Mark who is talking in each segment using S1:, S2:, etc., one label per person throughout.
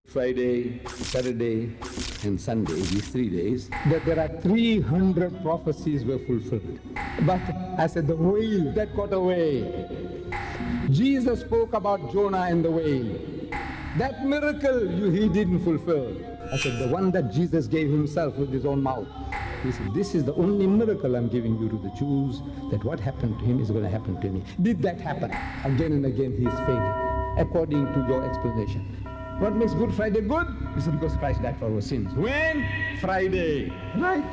S1: Friday, Saturday, and Sunday, these 3 days, that there are 300 prophecies were fulfilled. But I said, the whale that got away. Jesus spoke about Jonah and the whale. That miracle he didn't fulfill. I said, the one that Jesus gave himself with his own mouth. He said, this is the only miracle I'm giving you to the Jews, that what happened to him is going to happen to me. Did that happen? Again and again he is failing, according to your explanation. What makes Good Friday good? He said, because Christ died for our sins. When? Friday. Right?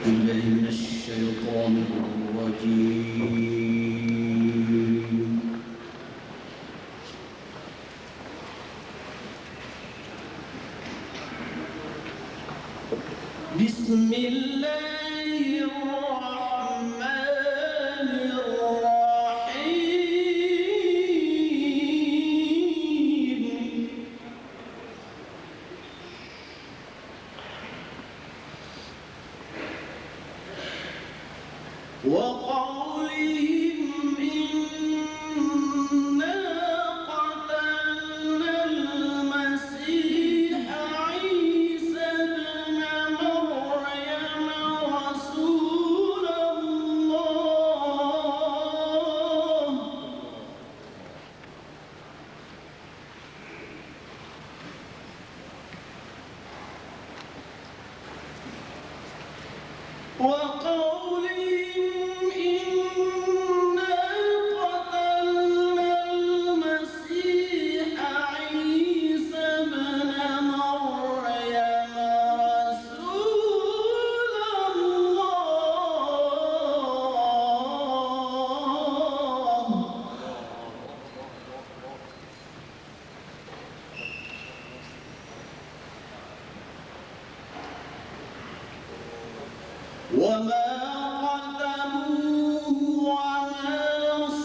S2: من الشيطان الرجيم بسم الله الرحمن الرحيم وقولهم إنا قتلنا المسيح عيسى ابن مريم رسول الله وقولهم إنا قتلنا المسيح عيسى ابن مريم رسول الله وما قتلوه وما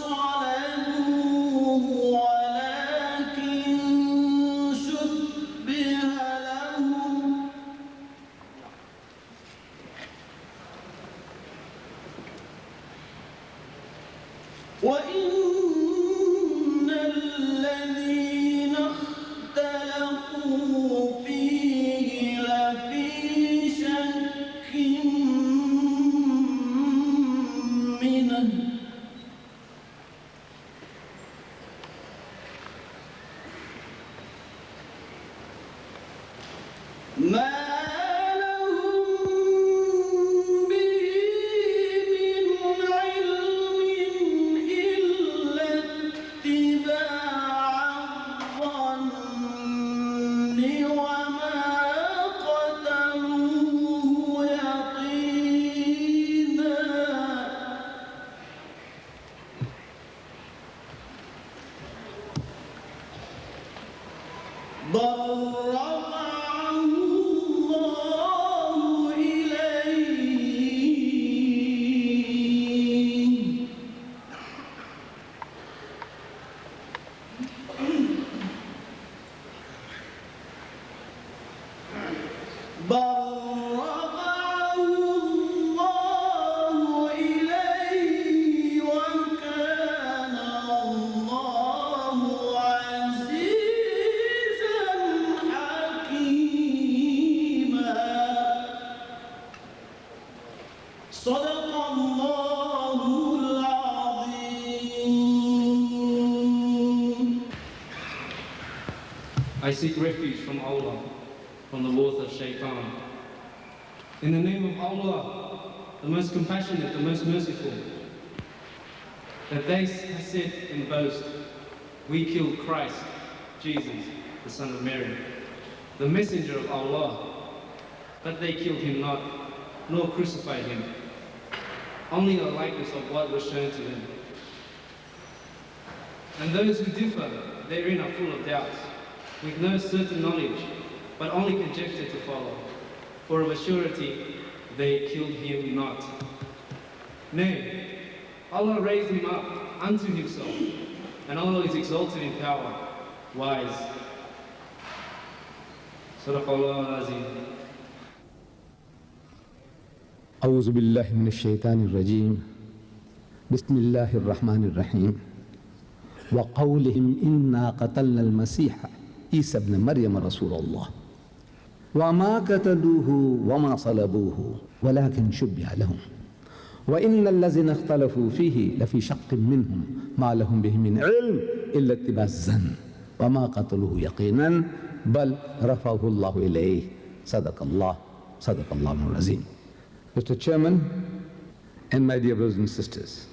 S2: صلبوه ولكن شبه لهم وإن الذين اختلفوا فيه لفي شك منه ما لهم به من علم إلا اتباع الظن وما قتلوه يقينا بل رفعه الله إليه وكان الله عزيزا حكيما صدق الله العظيم
S3: I seek refuge from Allah, from the wrath of Shaitan. In the name of Allah, the most compassionate, the most merciful, that they said and boast, we killed Christ, Jesus, the Son of Mary, the messenger of Allah, but they killed him not, nor crucified him, only a likeness of what was shown to them. And those who differ therein are full of doubts, with no certain knowledge, but only conjecture to follow. For of a surety they killed him not. Nay, Allah raised him up unto himself, and Allah is exalted in power, wise. Sadaqallahu al-Azim.
S1: أعوذ بالله من الشيطان الرجيم بسم الله الرحمن الرحيم وقولهم إنا قتلنا المسيح عيسى ابن مريم رسول الله وما قتلوه وما صلبوه ولكن شبه لهم وإن الذين اختلفوا فيه لفي شق منهم ما لهم به من علم إلا اتباع الظن وما قتلوه يقينا بل رفعه الله إليه صدق الله العظيم. Mr. Chairman and my dear brothers and sisters,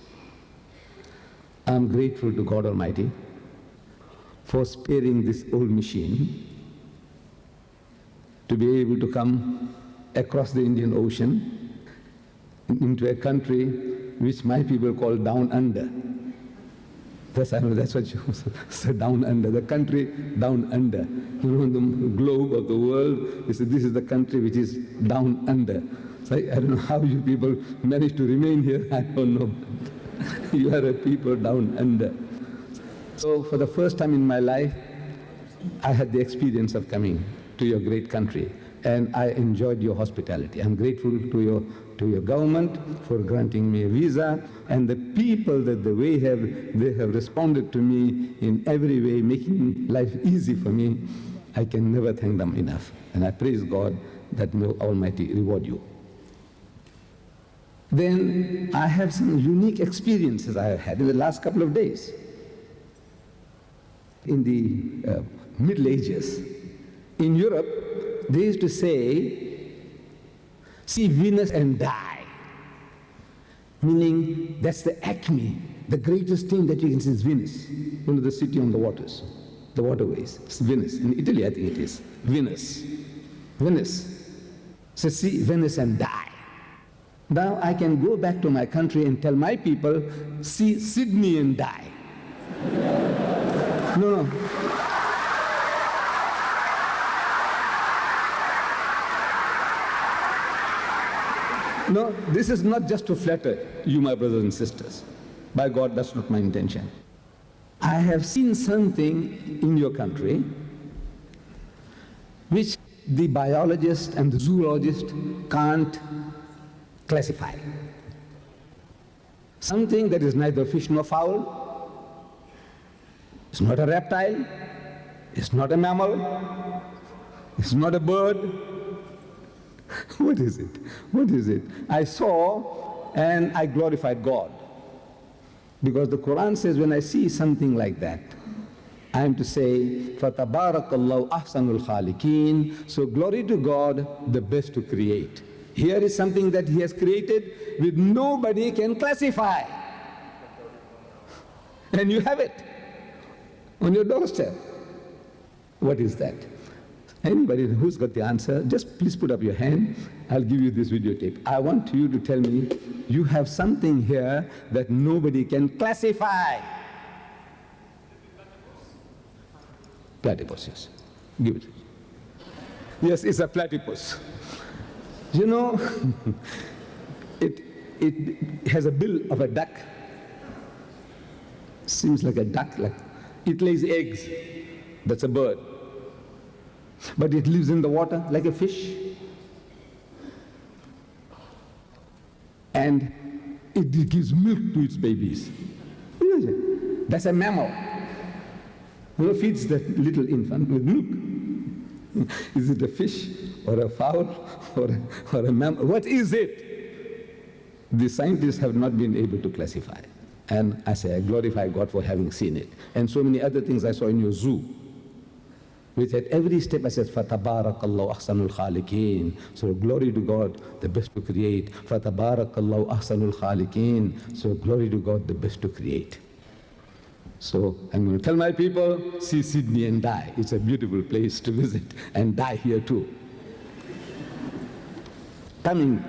S1: I am grateful to God Almighty for sparing this old machine to be able to come across the Indian Ocean into a country which my people call down under. That's what you said, down under, the country down under. You know, on the globe of the world, this is the country which is down under. So I don't know how you people manage to remain here, I don't know. You are a people down under. So for the first time in my life, I had the experience of coming to your great country, and I enjoyed your hospitality. I'm grateful to your government for granting me a visa, and the people that they have responded to me in every way, making life easy for me. I can never thank them enough, and I praise God that may Almighty reward you. Then I have some unique experiences I have had in the last couple of days. In the Middle Ages, in Europe, they used to say, see Venus and die. Meaning, that's the acme, the greatest thing that you can see is Venus. You know, the city on the waters, the waterways. It's Venice. In Italy, I think it is. Venice. So see Venice and die. Now I can go back to my country and tell my people, see Sydney and die. No. No, this is not just to flatter you, my brothers and sisters. By God, that's not my intention. I have seen something in your country which the biologist and the zoologist can't classify. Something that is neither fish nor fowl, it's not a reptile, it's not a mammal, it's not a bird. What is it? What is it? I saw and I glorified God. Because the Quran says when I see something like that, I am to say, فَتَبَارَكَ اللَّهُ أَحْسَنُ الْخَالِقِينَ. So glory to God, the best to create. Here is something that He has created which nobody can classify. And you have it on your doorstep. What is that? Anybody who's got the answer, just please put up your hand. I'll give you this videotape. I want you to tell me you have something here that nobody can classify. Platypus, yes. Give it. Yes, it's a platypus. You know, it has a bill of a duck. Seems like a duck. It lays eggs. That's a bird. But it lives in the water like a fish. And it gives milk to its babies. That's a mammal. Who feeds that little infant with milk? Is it a fish or a fowl or a mammal? What is it? The scientists have not been able to classify. And I say, I glorify God for having seen it. And so many other things I saw in your zoo, which at every step I said, فَتَبَارَكَ اللَّهُ أَحْسَنُ الْخَالِقِينَ. So glory to God, the best to create. فَتَبَارَكَ اللَّهُ أَحْسَنُ الْخَالِقِينَ. So glory to God, the best to create. So I'm going to tell my people, see Sydney and die. It's a beautiful place to visit, and die here too. Coming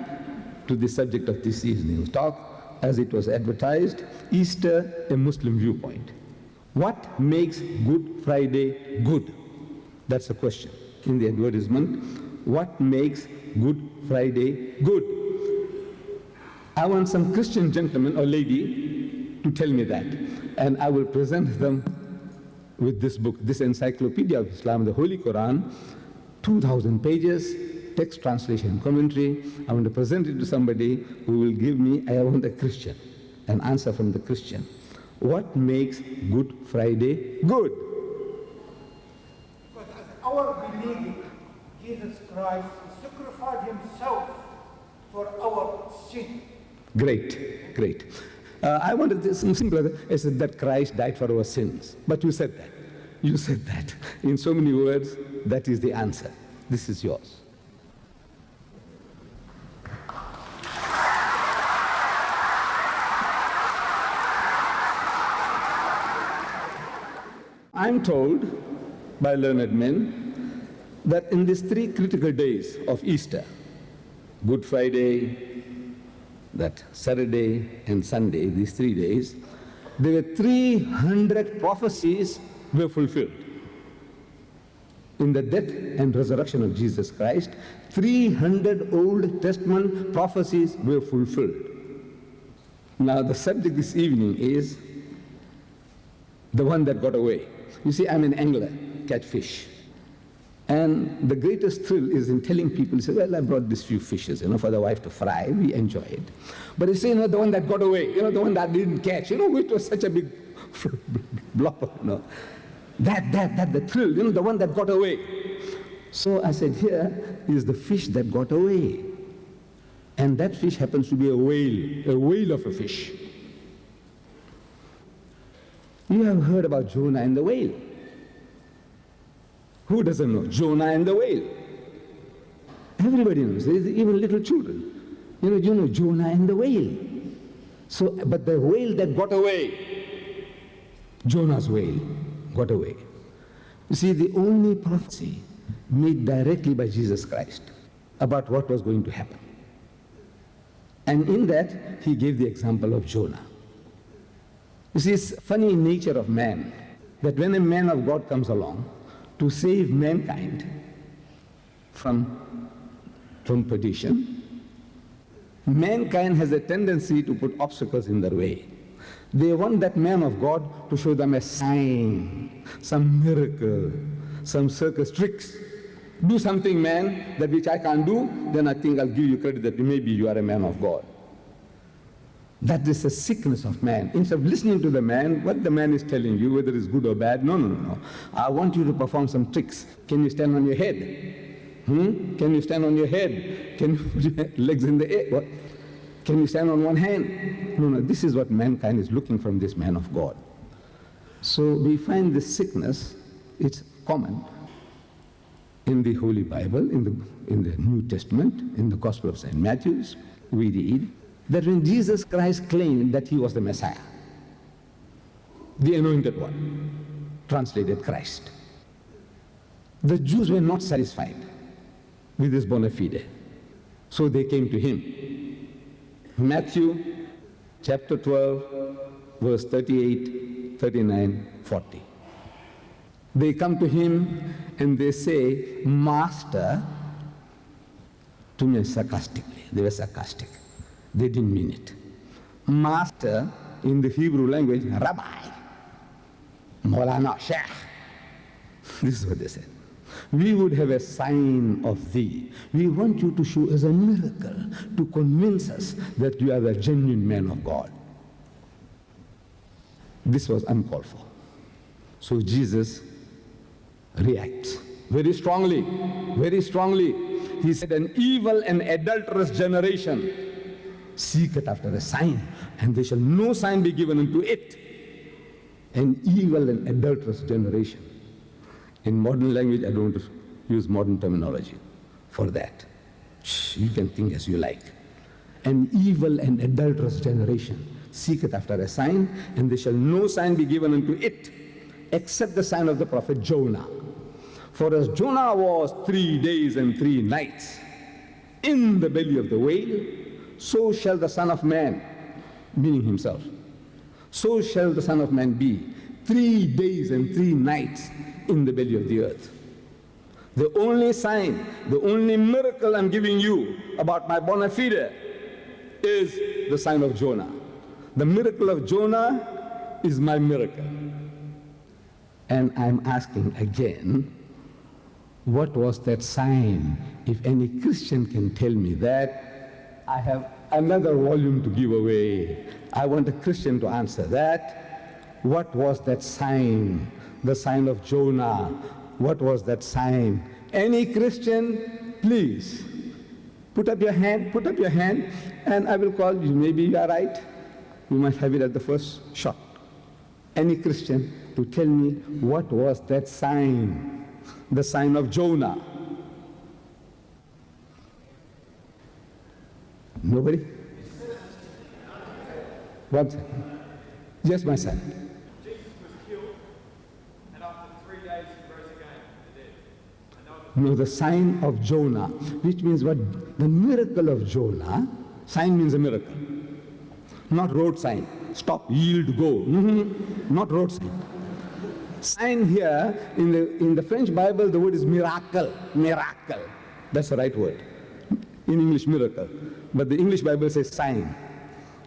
S1: to the subject of this evening's talk, as it was advertised, Easter, a Muslim viewpoint. What makes Good Friday good? That's the question in the advertisement. What makes Good Friday good? I want some Christian gentleman or lady to tell me that. And I will present them with this book, this Encyclopedia of Islam, the Holy Quran, 2,000 pages, text translation commentary. I want to present it to somebody who will give me, I want a Christian, an answer from the Christian. What makes Good Friday good?
S4: But as our believing Jesus Christ sacrificed himself for our sin.
S1: Great, great. I wanted this simple. I said that Christ died for our sins. But you said that. You said that. In so many words, that is the answer. This is yours. I'm told by learned men that in these 3 critical days of Easter, Good Friday, that Saturday and Sunday, these 3 days, there were 300 prophecies were fulfilled. In the death and resurrection of Jesus Christ, 300 Old Testament prophecies were fulfilled. Now the subject this evening is the one that got away. You see, I'm an angler, catch fish. And the greatest thrill is in telling people, say, well, I brought these few fishes, for the wife to fry. We enjoy it. But you say, the one that got away, the one that didn't catch, which was such a big blopper, That, the thrill, the one that got away. So I said, here is the fish that got away. And that fish happens to be a whale of a fish. You have heard about Jonah and the whale. Who doesn't know Jonah and the whale? Everybody knows, even little children. You know Jonah and the whale. So, but the whale that got away, Jonah's whale, got away. You see, the only prophecy made directly by Jesus Christ about what was going to happen. And in that, he gave the example of Jonah. You see, it's funny nature of man, that when a man of God comes along to save mankind from perdition, mankind has a tendency to put obstacles in their way. They want that man of God to show them a sign, some miracle, some circus tricks. Do something, man, that which I can't do, then I think I'll give you credit that maybe you are a man of God. That is the sickness of man. Instead of listening to the man, what the man is telling you, whether it's good or bad, no. I want you to perform some tricks. Can you stand on your head? Can you stand on your head? Can you put your legs in the air? What? Can you stand on one hand? No, this is what mankind is looking from this man of God. So we find this sickness, it's common in the Holy Bible, in the New Testament, in the Gospel of St. Matthew. We read that when Jesus Christ claimed that he was the Messiah, the anointed one, translated Christ, the Jews were not satisfied with his bona fide. So they came to him. Matthew chapter 12, verse 38, 39, 40. They come to him and they say, Master, to me sarcastically. They were sarcastic. They didn't mean it. Master, in the Hebrew language, Rabbi, Maulana, Sheikh. This is what they said. We would have a sign of thee. We want you to show us a miracle to convince us that you are the genuine man of God. This was uncalled for. So Jesus reacts very strongly, very strongly. He said, an evil and adulterous generation seeketh after a sign, and there shall no sign be given unto it. An evil and adulterous generation. In modern language, I don't use modern terminology for that. You can think as you like. An evil and adulterous generation seeketh after a sign, and there shall no sign be given unto it, except the sign of the prophet Jonah. For as Jonah was 3 days and 3 nights in the belly of the whale, so shall the Son of Man, meaning himself, so shall the Son of Man be 3 days and 3 nights in the belly of the earth. The only sign, the only miracle I'm giving you about my bona fide is the sign of Jonah. The miracle of Jonah is my miracle. And I'm asking again, what was that sign? If any Christian can tell me that, I have another volume to give away. I want a Christian to answer that. What was that sign? The sign of Jonah. What was that sign? Any Christian, please, put up your hand, and I will call you. Maybe you are right. You might have it at the first shot. Any Christian to tell me what was that sign? The sign of Jonah. Nobody? One second. Yes, my son.
S5: Jesus was killed, and after 3 days he rose again from the dead.
S1: No, the sign of Jonah, which means what? The miracle of Jonah. Sign means a miracle. Not road sign. Stop, yield, go. Not road sign. Sign here, in the French Bible, the word is miracle. Miracle. That's the right word. In English, miracle. But the English Bible says sign.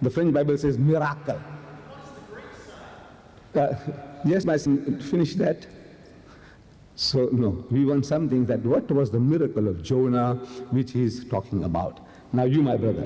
S1: The French Bible says miracle. Yes, my son, finish that. So, no, we want something that what was the miracle of Jonah, which he is talking about. Now, you, my brother.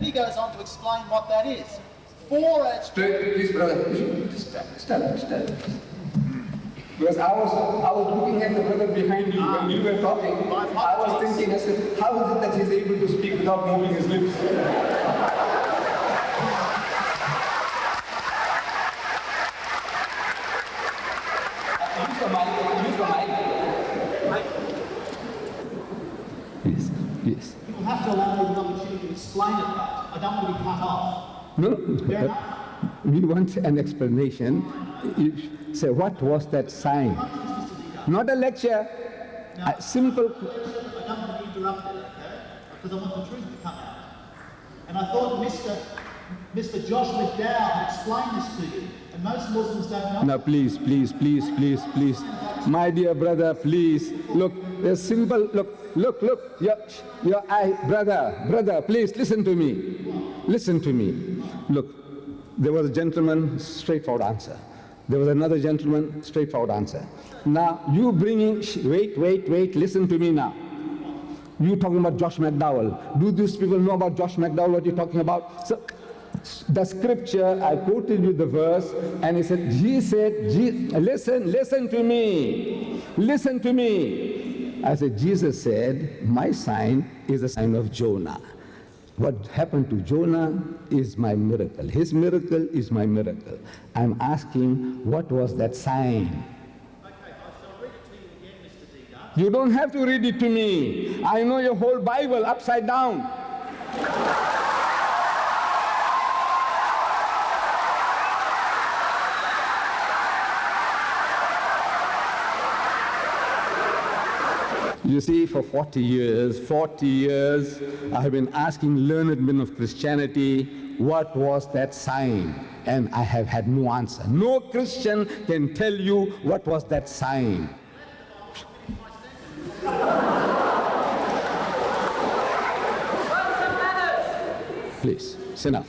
S6: He goes on to explain what that is.
S1: Straight, please, brother. Stand. Because I was looking at the brother behind you when you were talking. I was thinking, I said, how is it that he's able to speak without moving his lips? Use the mic. Yes.
S6: You'll have to allow me the opportunity to explain it, but I don't want to be cut off.
S1: No, we want an explanation. You say, what was that sign? Not a lecture, a simple...
S6: I don't want to be interrupted, okay? Because I want the truth to come out. And I thought Mr. Josh McDowell had explained this to you, and most Muslims don't know.
S1: Now, please. My dear brother, please. Look, a simple, look. Your eye, brother, please listen to me. Look, there was a gentleman, straightforward answer. There was another gentleman, straightforward answer. Now, you bringing, wait, listen to me now. You talking about Josh McDowell. Do these people know about Josh McDowell, what you're talking about? So, the scripture, I quoted you the verse, and he said, listen to me. I said, Jesus said, my sign is the sign of Jonah. What happened to Jonah is my miracle. His miracle is my miracle. I'm asking, what was that sign?
S6: Okay, I shall read it to you again, Mr. Deedat.
S1: You don't have to read it to me. I know your whole Bible upside down. You see, for 40 years, I have been asking learned men of Christianity, what was that sign? And I have had no answer. No Christian can tell you what was that sign. Please, it's enough.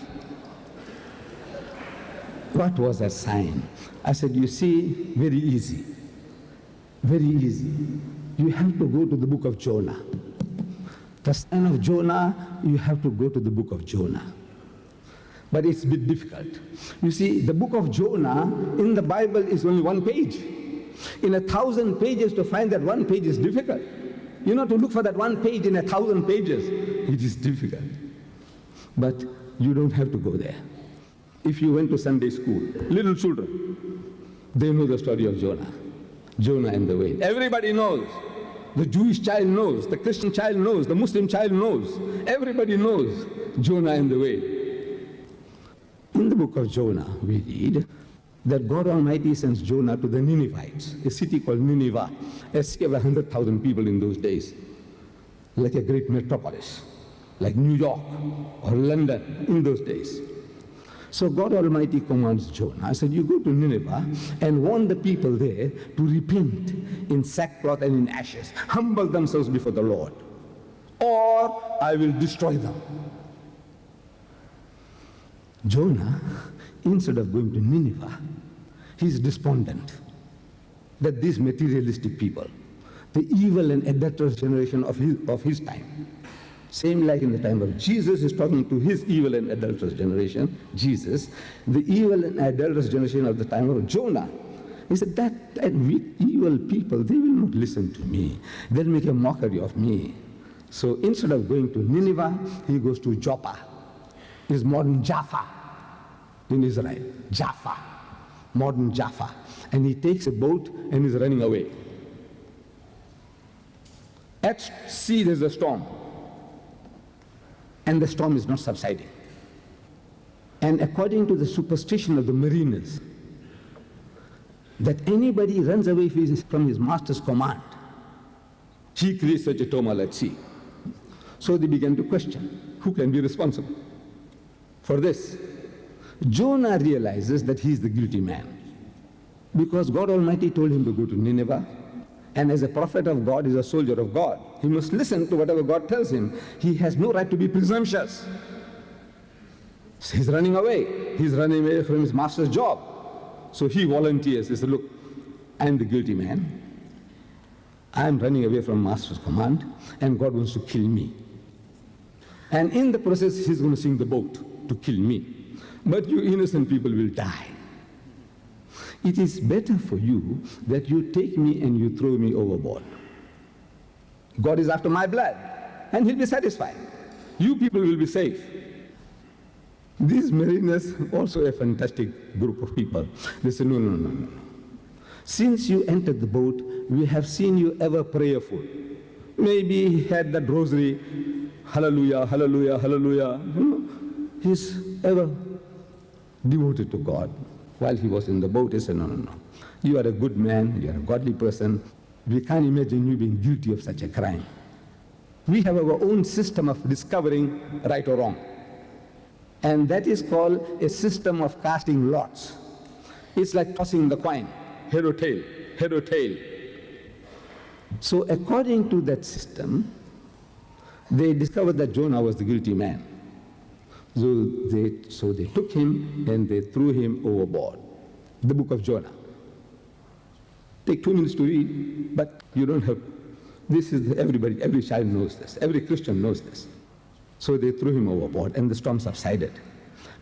S1: What was that sign? I said, you see, very easy. You have to go to the book of Jonah. The sign of Jonah, you have to go to the book of Jonah. But it's a bit difficult. You see, the book of Jonah in the Bible is only one page. In 1,000 pages, to find that one page is difficult. You know, to look for that one page in 1,000 pages, it is difficult. But you don't have to go there. If you went to Sunday school, little children, they know the story of Jonah. Jonah and the whale. Everybody knows. The Jewish child knows, the Christian child knows, the Muslim child knows. Everybody knows Jonah and the whale. In the book of Jonah, we read that God Almighty sends Jonah to the Ninevites, a city called Nineveh, a city of 100,000 people in those days, like a great metropolis, like New York or London in those days. So God Almighty commands Jonah. I said, you go to Nineveh and warn the people there to repent in sackcloth and in ashes. Humble themselves before the Lord, or I will destroy them. Jonah, instead of going to Nineveh, he's despondent that these materialistic people, the evil and adulterous generation of his time, same like in the time of Jesus, is talking to his evil and adulterous generation, Jesus, the evil and adulterous generation of the time of Jonah. He said, that evil people, they will not listen to me. They'll make a mockery of me. So instead of going to Nineveh, he goes to Joppa. It's modern Jaffa in Israel. Jaffa, modern Jaffa. And he takes a boat and is running away. At sea there's a storm. And the storm is not subsiding. And according to the superstition of the mariners, that anybody runs away from his master's command, he creates such a turmoil at sea. So they began to question, who can be responsible for this? Jonah realizes that he is the guilty man, because God Almighty told him to go to Nineveh, and as a prophet of God, is a soldier of God. He must listen to whatever God tells him. He has no right to be presumptuous. So he's running away. He's running away from his master's job. So he volunteers. He says, look, I'm the guilty man. I'm running away from master's command, and God wants to kill me. And in the process, he's going to sink the boat to kill me. But you innocent people will die. It is better for you that you take me and you throw me overboard. God is after my blood, and he'll be satisfied. You people will be safe. These mariners, also a fantastic group of people, they say, no. Since you entered the boat, we have seen you ever prayerful. Maybe he had that rosary, hallelujah, hallelujah, hallelujah. He's ever devoted to God. While he was in the boat, he said, no. You are a good man, you are a godly person. We can't imagine you being guilty of such a crime. We have our own system of discovering right or wrong. And that is called a system of casting lots. It's like tossing the coin, head or tail, head or tail. So according to that system, they discovered that Jonah was the guilty man. So they took him and they threw him overboard. The book of Jonah. Take 2 minutes to read, but you don't have. This is everybody, every child knows this. Every Christian knows this. So they threw him overboard and the storm subsided.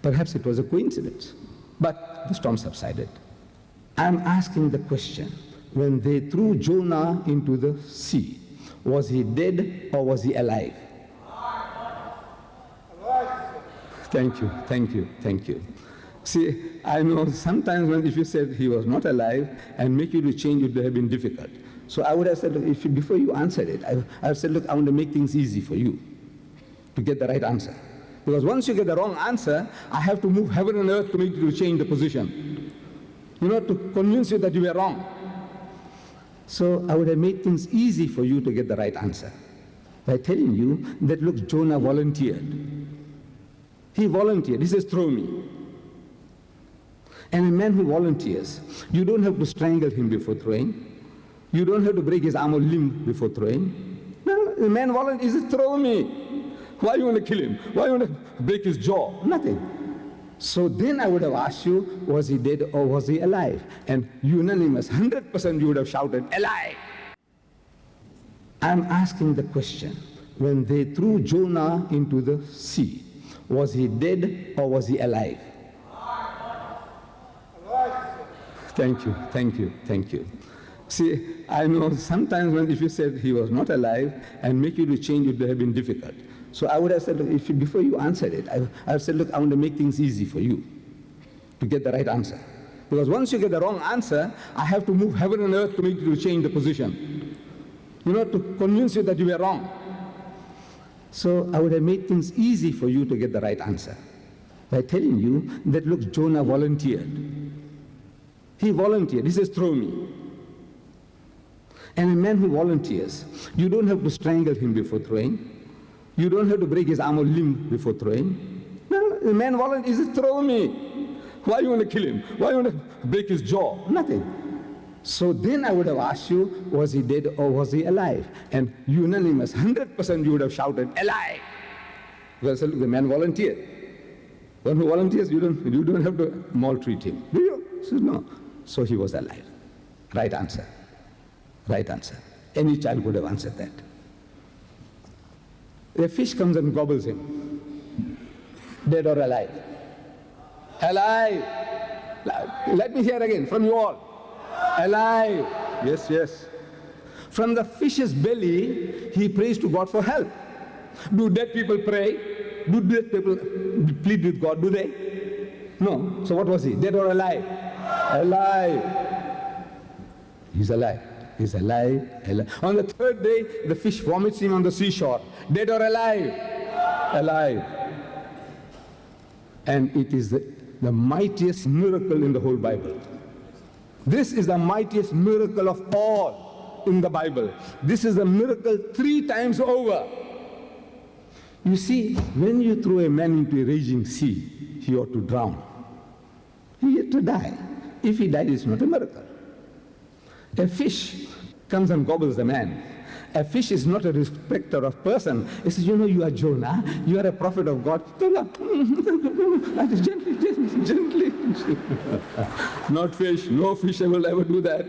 S1: Perhaps it was a coincidence, but the storm subsided. I'm asking the question, when they threw Jonah into the sea, was he dead or was he alive? Thank you. See, I know sometimes if you said he was not alive and make you to change, it would have been difficult. So I would have said, before you answered it, I have said, look, I want to make things easy for you to get the right answer. Because once you get the wrong answer, I have to move heaven and earth to make you to change the position. To convince you that you were wrong. So I would have made things easy for you to get the right answer by telling you that, look, Jonah volunteered. He volunteered. He says, throw me. And a man who volunteers, you don't have to strangle him before throwing. You don't have to break his arm or limb before throwing. No, the man volunteers, he says, throw me. Why you want to kill him? Why you want to break his jaw? Nothing. So then I would have asked you, was he dead or was he alive? And unanimous, 100% you would have shouted, alive. I'm asking the question, when they threw Jonah into the sea, was he dead or was he alive? Thank you. See, I know sometimes if you said he was not alive and make you to change, it would have been difficult. So I would have said, look, before you answered it, I have said, look, I want to make things easy for you to get the right answer. Because once you get the wrong answer, I have to move heaven and earth to make you to change the position. To convince you that you were wrong. So I would have made things easy for you to get the right answer by telling you that, look, Jonah volunteered. He volunteered. He says, throw me. And a man who volunteers, you don't have to strangle him before throwing. You don't have to break his arm or limb before throwing. No, The man volunteers, he said, throw me. Why you want to kill him? Why you want to break his jaw? Nothing. So then I would have asked you, was he dead or was he alive? And unanimous, 100% you would have shouted, alive. Because look, the man volunteered. One who volunteers, you don't have to maltreat him. Do you? He says, no. So he was alive. Right answer. Right answer. Any child would have answered that. A fish comes and gobbles him. Dead or alive? Alive. Let me hear again from you all. Alive. Yes, yes. From the fish's belly, he prays to God for help. Do dead people pray? Do dead people plead with God? Do they? No. So what was he? Dead or alive? Alive. He's alive. He's alive. Alive. On the third day, the fish vomits him on the seashore. Dead or alive? Alive. And it is the mightiest miracle in the whole Bible. This is the mightiest miracle of all in the Bible. This is a miracle 3 times over. You see, when you throw a man into a raging sea, he ought to drown. He had to die. If he died, it's not a miracle. A fish comes and gobbles the man. A fish is not a respecter of person. He says, you know, you are Jonah, you are a prophet of God. Gently. Not fish. No fish will ever do that.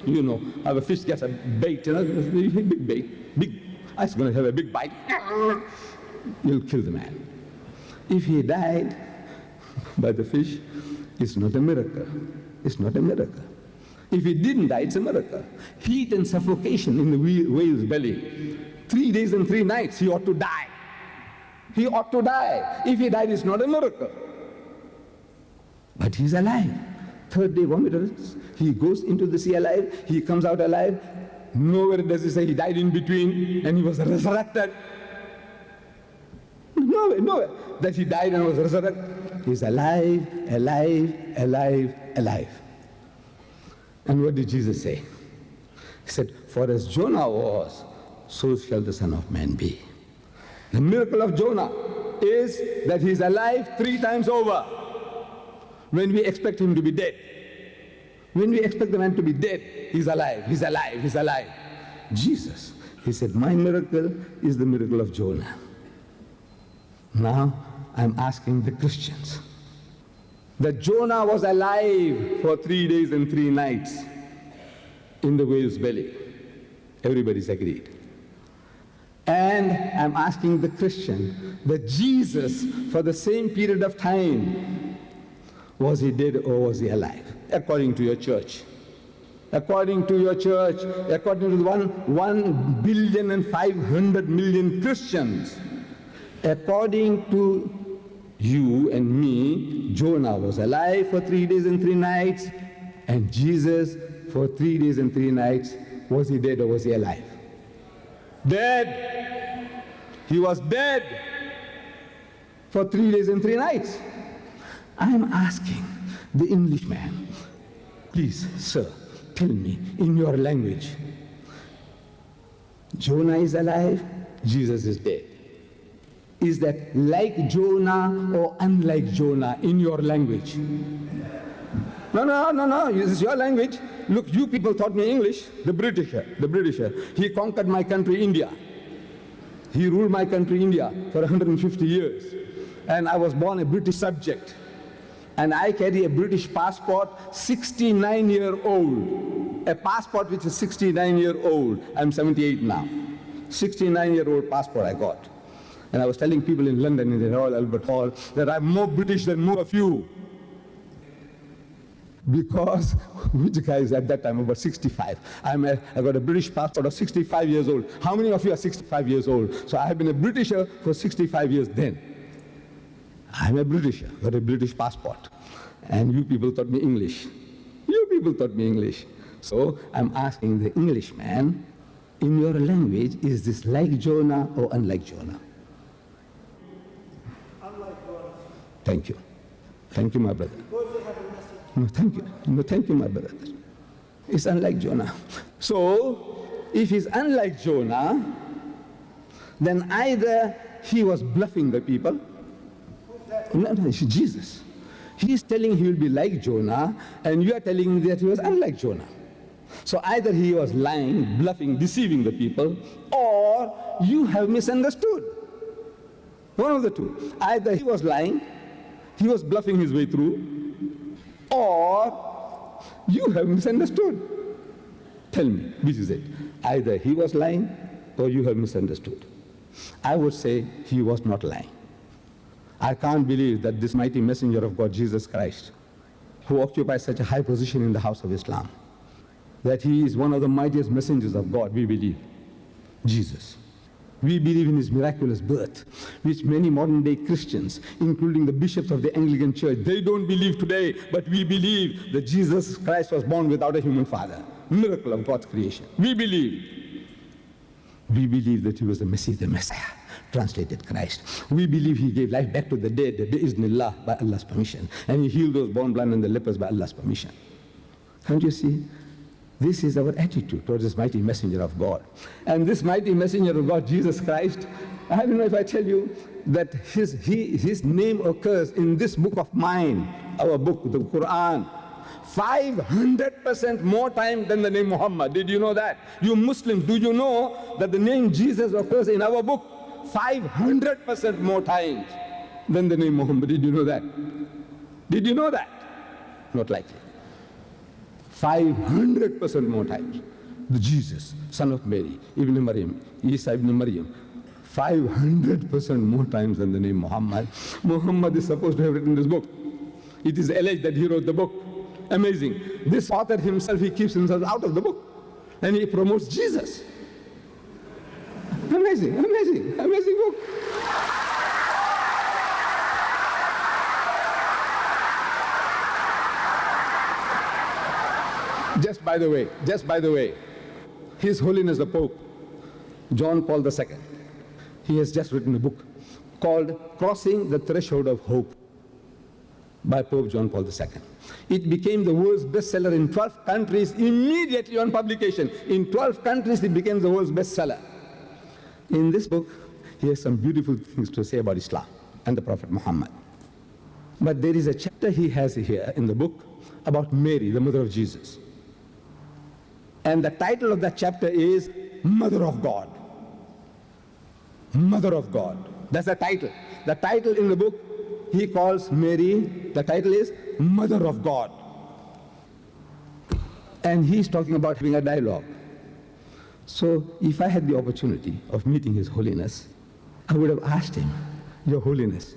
S1: You know, how a fish gets a bait, big bait, big. It's going to have a big bite. You'll kill the man. If he died by the fish, it's not a miracle. It's not a miracle. If he didn't die, it's a miracle. Heat and suffocation in the whale's belly. 3 days and 3 nights, he ought to die. He ought to die. If he died, it's not a miracle. But he's alive. Third day vomiters. He goes into the sea alive. He comes out alive. Nowhere does he say he died in between and he was resurrected. Nowhere that he died and was resurrected. He's alive, alive, alive, alive. And what did Jesus say? He said, for as Jonah was, so shall the Son of Man be. The miracle of Jonah is that he's alive 3 times over. When we expect him to be dead. When we expect the man to be dead, he's alive, he's alive, he's alive. Jesus, he said, my miracle is the miracle of Jonah. Now, I'm asking the Christians, that Jonah was alive for 3 days and 3 nights in the whale's belly. Everybody's agreed. And I'm asking the Christian that Jesus, for the same period of time, was he dead or was he alive? According to your church. According to your church, according to the 1,500,000,000 Christians, according to you and me, Jonah was alive for 3 days and 3 nights, and Jesus for 3 days and 3 nights, was he dead or was he alive? Dead. He was dead for 3 days and 3 nights. I'm asking the Englishman, please, sir, tell me in your language, Jonah is alive, Jesus is dead. Is that like Jonah or unlike Jonah in your language? No, this is your language. Look, you people taught me English. The Britisher. He conquered my country, India. He ruled my country, India, for 150 years. And I was born a British subject. And I carry a British passport, 69-year-old. A passport which is 69-year-old. I'm 78 now. 69-year-old passport I got. And I was telling people in London, in the Royal Albert Hall, that I'm more British than more of you. Because, which guy is at that time about 65. I got a British passport of 65 years old. How many of you are 65 years old? So I have been a Britisher for 65 years then. I'm a Britisher, got a British passport. And you people taught me English. So I'm asking the Englishman, in your language, is this like Jonah or unlike Jonah?
S4: Unlike Jonah.
S1: Thank you. Thank you, my brother.
S4: Because they have a message.
S1: No, thank you. No, thank you, my brother. It's unlike Jonah. So, if he's unlike Jonah, then either he was bluffing the people,
S4: that?
S1: No, it's Jesus. He is telling he will be like Jonah, and you are telling that he was unlike Jonah. So either he was lying, bluffing, deceiving the people, or you have misunderstood. One of the two. Either he was lying, he was bluffing his way through, or you have misunderstood. Tell me, which is it? Either he was lying, or you have misunderstood. I would say he was not lying. I can't believe that this mighty messenger of God, Jesus Christ, who occupies such a high position in the house of Islam, that he is one of the mightiest messengers of God, we believe. Jesus. We believe in his miraculous birth, which many modern day Christians, including the bishops of the Anglican Church, they don't believe today, but we believe that Jesus Christ was born without a human father. Miracle of God's creation. We believe that he was the Messiah, translated Christ. We believe he gave life back to the dead, bi-iznillah, by Allah's permission. And he healed those born blind and the lepers by Allah's permission. Can't you see? This is our attitude towards this mighty messenger of God. And this mighty messenger of God, Jesus Christ, I don't know if I tell you that his name occurs in this book of mine, our book, the Quran, 500% more time than the name Muhammad. Did you know that? You Muslims, do you know that the name Jesus occurs in our book 500% more times than the name Muhammad? Did you know that? Did you know that? Not likely. 500% more times. The Jesus, son of Mary, Ibn Maryam, Isa ibn Maryam, 500% more times than the name Muhammad. Muhammad is supposed to have written this book. It is alleged that he wrote the book. Amazing. This author himself, he keeps himself out of the book. And he promotes Jesus. Amazing, amazing, amazing book. Just by the way, His Holiness the Pope, John Paul II, he has just written a book called Crossing the Threshold of Hope by Pope John Paul II. It became the world's bestseller in 12 countries immediately on publication. In 12 countries it became the world's bestseller. In this book, he has some beautiful things to say about Islam and the Prophet Muhammad. But there is a chapter he has here in the book about Mary, the mother of Jesus. And the title of that chapter is Mother of God. Mother of God. That's the title. The title in the book, he calls Mary, the title is Mother of God. And he's talking about having a dialogue. So if I had the opportunity of meeting His Holiness, I would have asked him, Your Holiness,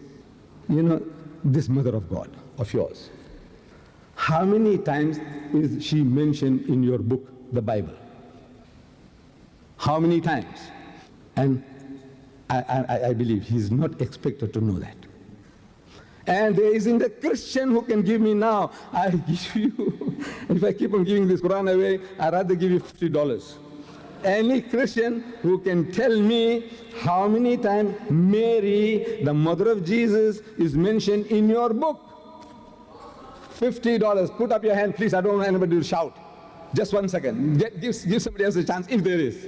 S1: you know, this Mother of God of yours, how many times is she mentioned in your book, the Bible? How many times? And I believe he's not expected to know that. And there isn't a Christian who can give me now. I give you, if I keep on giving this Quran away, I'd rather give you $50. Any Christian who can tell me how many times Mary, the mother of Jesus, is mentioned in your book. $50. Put up your hand, please. I don't want anybody to shout. Just 1 second. Give somebody else a chance if there is.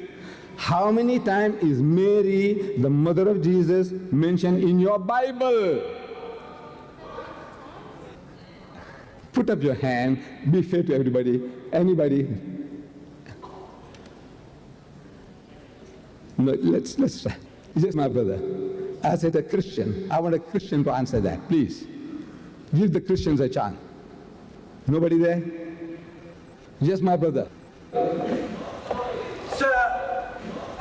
S1: How many times is Mary, the mother of Jesus, mentioned in your Bible? Put up your hand. Be fair to everybody. Anybody? No, let's try. Yes, my brother. As a Christian, I want a Christian to answer that. Please. Give the Christians a chance. Nobody there? Yes, my brother.
S4: Sir,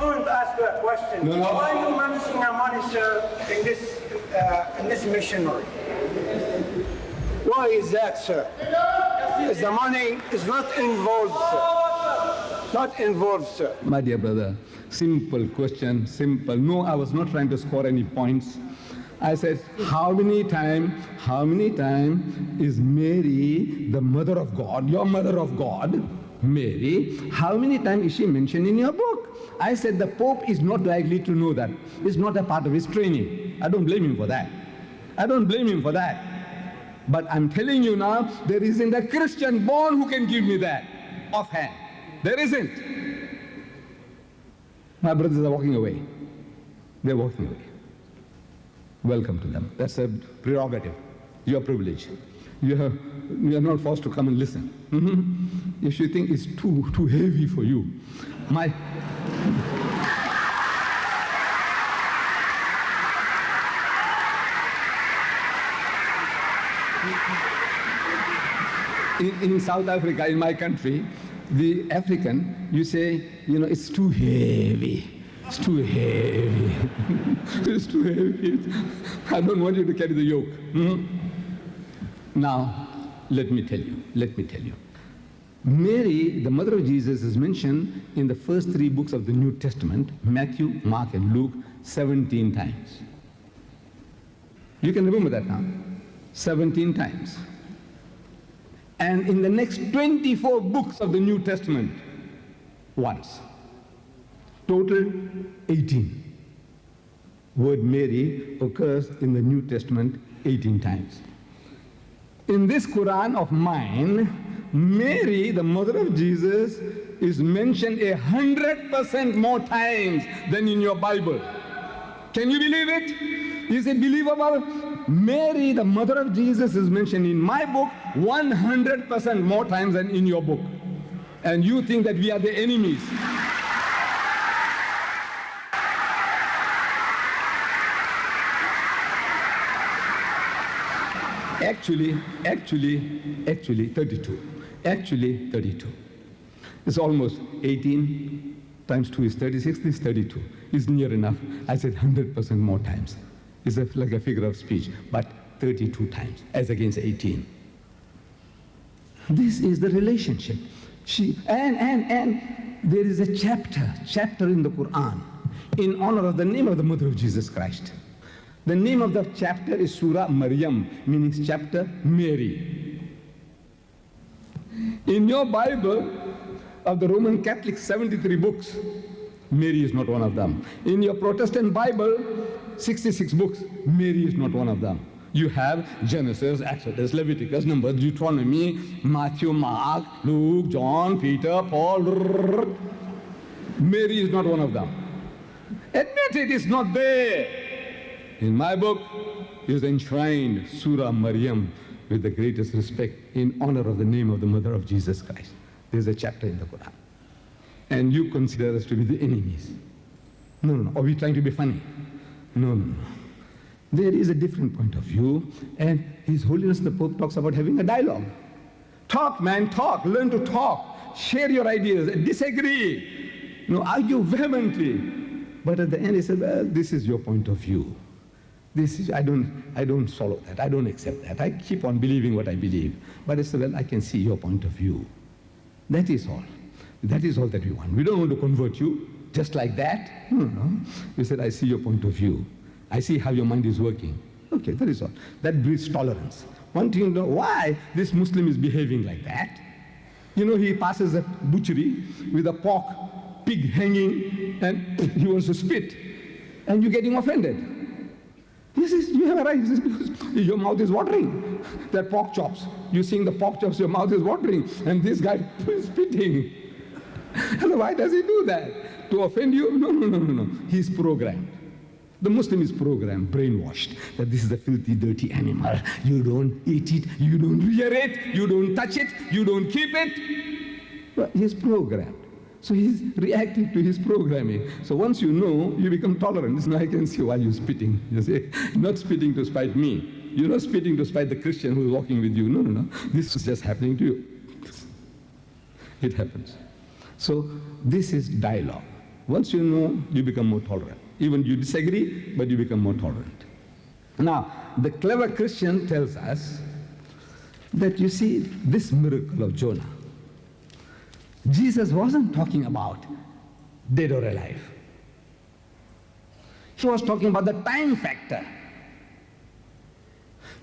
S4: I want to ask you a question.
S1: No.
S4: Why are you managing your money, sir, in this missionary? Why is that, sir? Is the money is not involved, sir. Not involved, sir.
S1: My dear brother, simple question, simple. No, I was not trying to score any points. I said, how many times is Mary, the mother of God, your mother of God, Mary, how many times is she mentioned in your book? I said, the Pope is not likely to know that. It's not a part of his training. I don't blame him for that. I don't blame him for that. But I'm telling you now, there isn't a Christian born who can give me that offhand. There isn't. My brothers are walking away. They're walking away. welcome to them. That's a prerogative, your privilege. You are not forced to come and listen. If you think it's too heavy for you, in South Africa, in my country, the African, you say, it's too heavy. It's too heavy. It's too heavy. I don't want you to carry the yoke. Now, let me tell you. Mary, the mother of Jesus, is mentioned in the first 3 books of the New Testament, Matthew, Mark, and Luke, 17 times. You can remember that now. 17 times. And in the next 24 books of the New Testament, once. Total 18. Word Mary occurs in the New Testament 18 times. In this Quran of mine, Mary, the mother of Jesus, is mentioned 100% more times than in your Bible. Can you believe it? Is it believable? Mary, the mother of Jesus, is mentioned in my book 100% more times than in your book. And you think that we are the enemies. Actually 32. Actually 32. It's almost 18 times 2 is 36, this is 32. It's near enough. I said 100% more times. It's like a figure of speech, but 32 times as against 18. This is the relationship. And there is a chapter in the Quran in honor of the name of the mother of Jesus Christ. The name of the chapter is Surah Maryam, meaning chapter Mary. In your Bible, of the Roman Catholic 73 books, Mary is not one of them. In your Protestant Bible, 66 books, Mary is not one of them. You have Genesis, Exodus, Leviticus, Numbers, Deuteronomy, Matthew, Mark, Luke, John, Peter, Paul. Mary is not one of them. Admit it is not there. In my book is enshrined Surah Maryam with the greatest respect in honor of the name of the mother of Jesus Christ. There's a chapter in the Quran. And you consider us to be the enemies. No. Are we trying to be funny? No. There is a different point of view, and His Holiness the Pope talks about having a dialogue. Talk, man, talk. Learn to talk. Share your ideas. Disagree. Argue vehemently. But at the end, he said, well, this is your point of view. I don't follow that. I don't accept that. I keep on believing what I believe. But I said, well, I can see your point of view. That is all. That is all that we want. We don't want to convert you just like that. No. You said, I see your point of view. I see how your mind is working. Okay, that is all. That breeds tolerance. Wanting to know why this Muslim is behaving like that. He passes a butchery with a pork pig hanging and he wants to spit. And you're getting offended. You have a right. This is because your mouth is watering. They're pork chops. You're seeing the pork chops, your mouth is watering. And this guy is spitting. And why does he do that? To offend you? No. He's programmed. The Muslim is programmed, brainwashed, that this is a filthy, dirty animal. You don't eat it, you don't rear it, you don't touch it, you don't keep it. But he's programmed. So he's reacting to his programming. So once you know, you become tolerant. Now I can see why you're spitting. You say, not spitting to spite me. You're not spitting to spite the Christian who's walking with you. No. This is just happening to you. It happens. So this is dialogue. Once you know, you become more tolerant. Even you disagree, but you become more tolerant. Now, the clever Christian tells us that, you see, this miracle of Jonah, Jesus wasn't talking about dead or alive. He was talking about the time factor.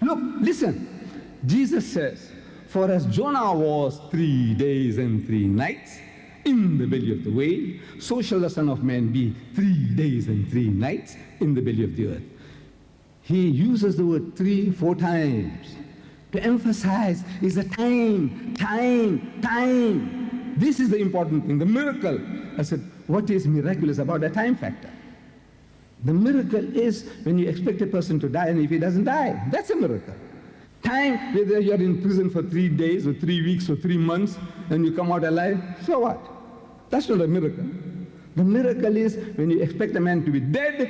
S1: Look, listen. Jesus says, for as Jonah was 3 days and 3 nights in the belly of the whale, so shall the Son of Man be 3 days and 3 nights in the belly of the earth. He uses the word 3, 4 times to emphasize is a time. This is the important thing, the miracle. I said, what is miraculous about a time factor? The miracle is when you expect a person to die and if he doesn't die. That's a miracle. Time, whether you're in prison for 3 days or 3 weeks or 3 months and you come out alive, so what? That's not a miracle. The miracle is when you expect a man to be dead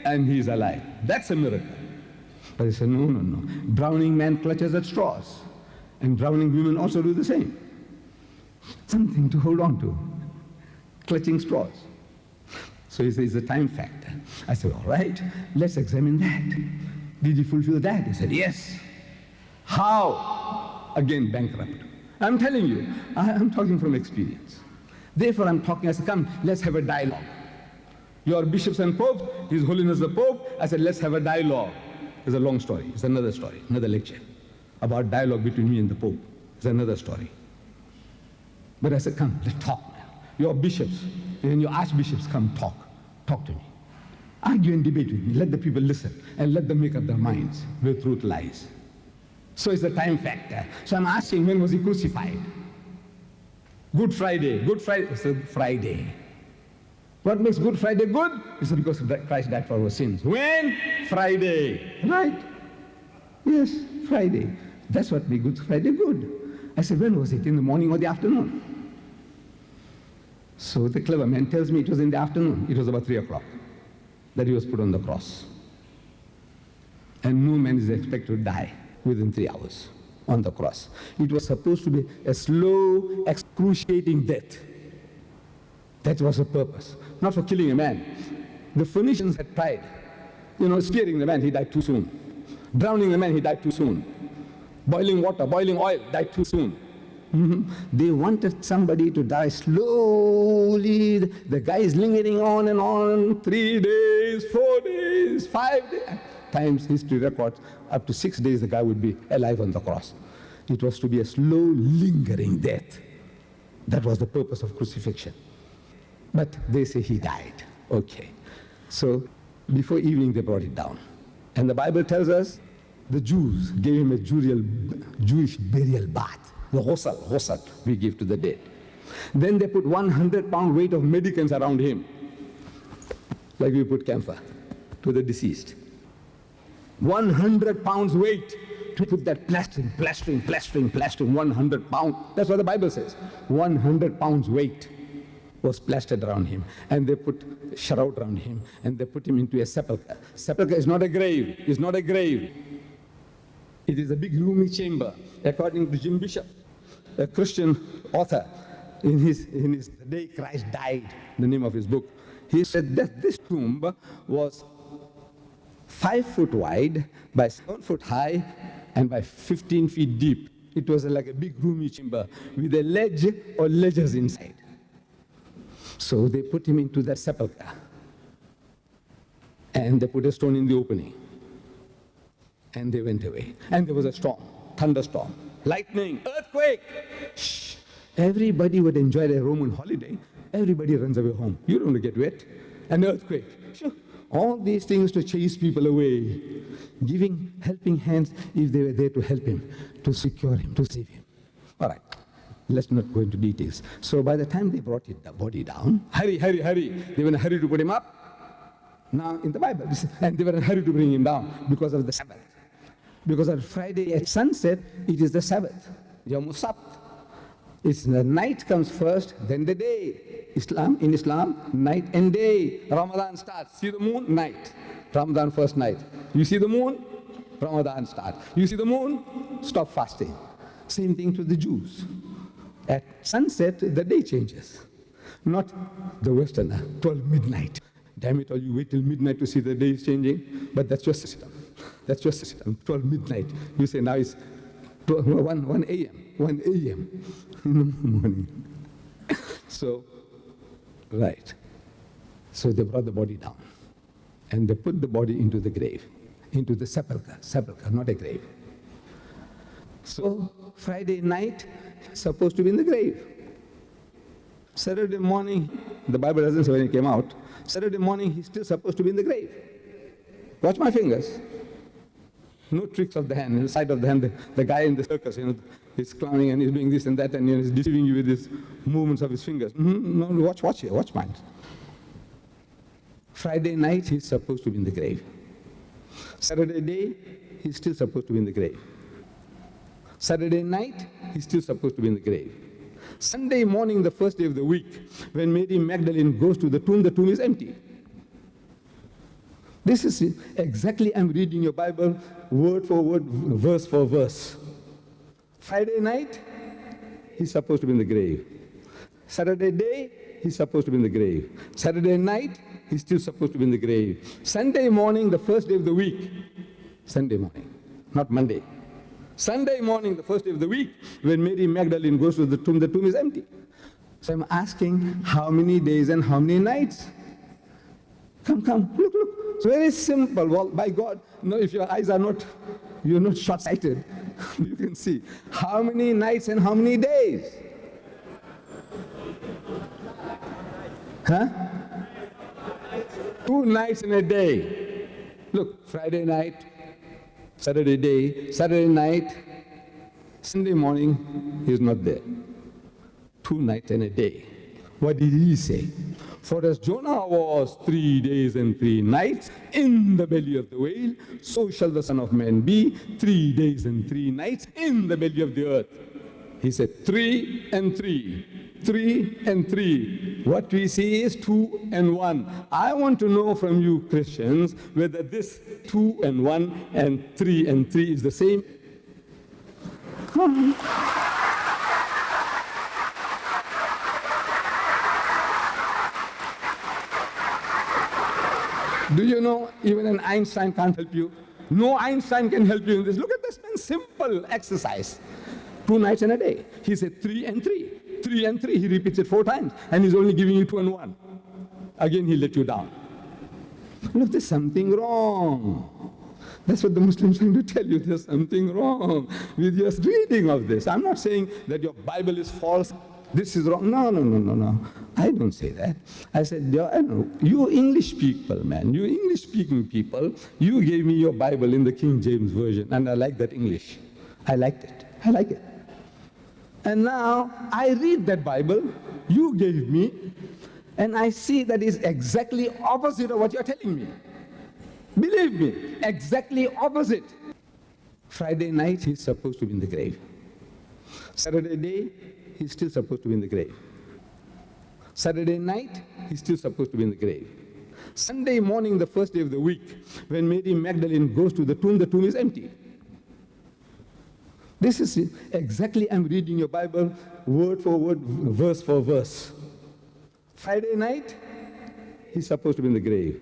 S1: and he's alive. That's a miracle. But they say, no, no, no. Drowning man clutches at straws. And drowning women also do the same. Something to hold on to. Clutching straws. So he says, it's a time factor. I said, all right, let's examine that. Did he fulfill that? He said, yes. How? Again, bankrupt. I'm telling you, I'm talking from experience. Therefore, I'm talking, I said, come, let's have a dialogue. Your bishops and popes, His Holiness the Pope, I said, let's have a dialogue. It's a long story. It's another story, another lecture about dialogue between me and the Pope. It's another story. But I said, come, let's talk now. Your bishops and your archbishops, come talk. Talk to me. Argue and debate with me. Let the people listen and let them make up their minds where truth lies. So it's a time factor. So I'm asking, when was he crucified? Good Friday. Good Friday. It's a Friday. What makes Good Friday good? It's because Christ died for our sins. When? Friday. Right? Yes, Friday. That's what makes Good Friday good. I said, when was it? In the morning or the afternoon? So the clever man tells me it was in the afternoon. It was about 3 o'clock that he was put on the cross. And no man is expected to die within 3 hours on the cross. It was supposed to be a slow, excruciating death. That was the purpose, not for killing a man. The Phoenicians had tried, spearing the man, he died too soon. Drowning the man, he died too soon. Boiling water, boiling oil, died too soon. They wanted somebody to die slowly. The guy is lingering on and on, 3 days, 4 days, 5 days. Times history records, up to 6 days the guy would be alive on the cross. It was to be a slow, lingering death. That was the purpose of crucifixion. But they say he died. Okay. So before evening they brought it down. And the Bible tells us the Jews gave him a Jewish burial bath. The ghusl we give to the dead. Then they put 100-pound weight of medicines around him, like we put camphor to the deceased. 100 pounds weight to put that plastering, 100 pounds. That's what the Bible says. 100 pounds weight was plastered around him. And they put a shroud around him, and they put him into a sepulchre. Sepulchre is not a grave. It's not a grave. It is a big roomy chamber, according to Jim Bishop, a Christian author. In his The Day Christ Died, the name of his book, he said that this tomb was 5 foot wide by 7 foot high and by 15 feet deep. It was like a big roomy chamber with a ledge or ledges inside. So they put him into that sepulchre and they put a stone in the opening. And they went away. And there was a storm, thunderstorm, lightning, earthquake. Shh. Everybody would enjoy their Roman holiday. Everybody runs away home. You don't want to get wet. An earthquake. Sure. All these things to chase people away. Giving helping hands if they were there to help him, to secure him, to save him. All right. Let's not go into details. So by the time they brought the body down, hurry. They were in a hurry to put him up. Now in the Bible, and they were in a hurry to bring him down because of the Sabbath. Because on Friday at sunset, it is the Sabbath, Yom Sabt. It's the night comes first, then the day. In Islam, night and day. Ramadan starts. See the moon? Night. Ramadan first night. You see the moon? Ramadan starts. You see the moon? Stop fasting. Same thing to the Jews. At sunset, the day changes. Not the Westerner, 12 midnight. Damn it all, you wait till midnight to see the day is changing. But that's your system. That's your system. 12 midnight. You say now it's 1 a.m. 1 a.m. in the morning. So, right. So they brought the body down. And they put the body into the grave, into the sepulchre. Sepulchre, not a grave. So, Friday night, supposed to be in the grave. Saturday morning, the Bible doesn't say when he came out. Saturday morning, he's still supposed to be in the grave. Watch my fingers. No tricks of the hand, the side of the hand. The guy in the circus, he's clowning and he's doing this and that, and he's deceiving you with his movements of his fingers. No, watch here, watch mine. Friday night, he's supposed to be in the grave. Saturday day, he's still supposed to be in the grave. Saturday night, he's still supposed to be in the grave. Sunday morning, the first day of the week, when Mary Magdalene goes to the tomb is empty. This is exactly, I'm reading your Bible word for word, verse for verse. Friday night, he's supposed to be in the grave. Saturday day, he's supposed to be in the grave. Saturday night, he's still supposed to be in the grave. Sunday morning, the first day of the week, Sunday morning, not Monday. Sunday morning, the first day of the week, when Mary Magdalene goes to the tomb is empty. So I'm asking, how many days and how many nights? Come, look. It's very simple. Well, by God, no, if your eyes are not, you're not short-sighted, you can see. How many nights and how many days? Huh? 2 nights and a day. Look, Friday night, Saturday day, Saturday night, Sunday morning, he's not there. 2 nights and a day. What did he say? For as Jonah was 3 days and 3 nights in the belly of the whale, so shall the Son of Man be 3 days and 3 nights in the belly of the earth. He said 3 and 3. 3 and 3. What we see is 2 and 1. I want to know from you Christians whether this 2 and 1 and 3 is the same. Do you know even an Einstein can't help you? No Einstein can help you in this. Look at this man's simple exercise. 2 nights and a day. He said 3 and 3. 3 and 3. He repeats it 4 times. And he's only giving you 2 and 1. Again, he let you down. Look, there's something wrong. That's what the Muslims are trying to tell you. There's something wrong with your reading of this. I'm not saying that your Bible is false. This is wrong. No. I don't say that. I said, you English people, man, you English-speaking people, you gave me your Bible in the King James Version, and I like that English. I liked it. I like it. And now I read that Bible you gave me, and I see that it's exactly opposite of what you're telling me. Believe me, exactly opposite. Friday night, he's supposed to be in the grave. Saturday day, he's still supposed to be in the grave. Saturday night, he's still supposed to be in the grave. Sunday morning, the first day of the week, when Mary Magdalene goes to the tomb is empty. This is exactly, I'm reading your Bible word for word, verse for verse. Friday night, he's supposed to be in the grave.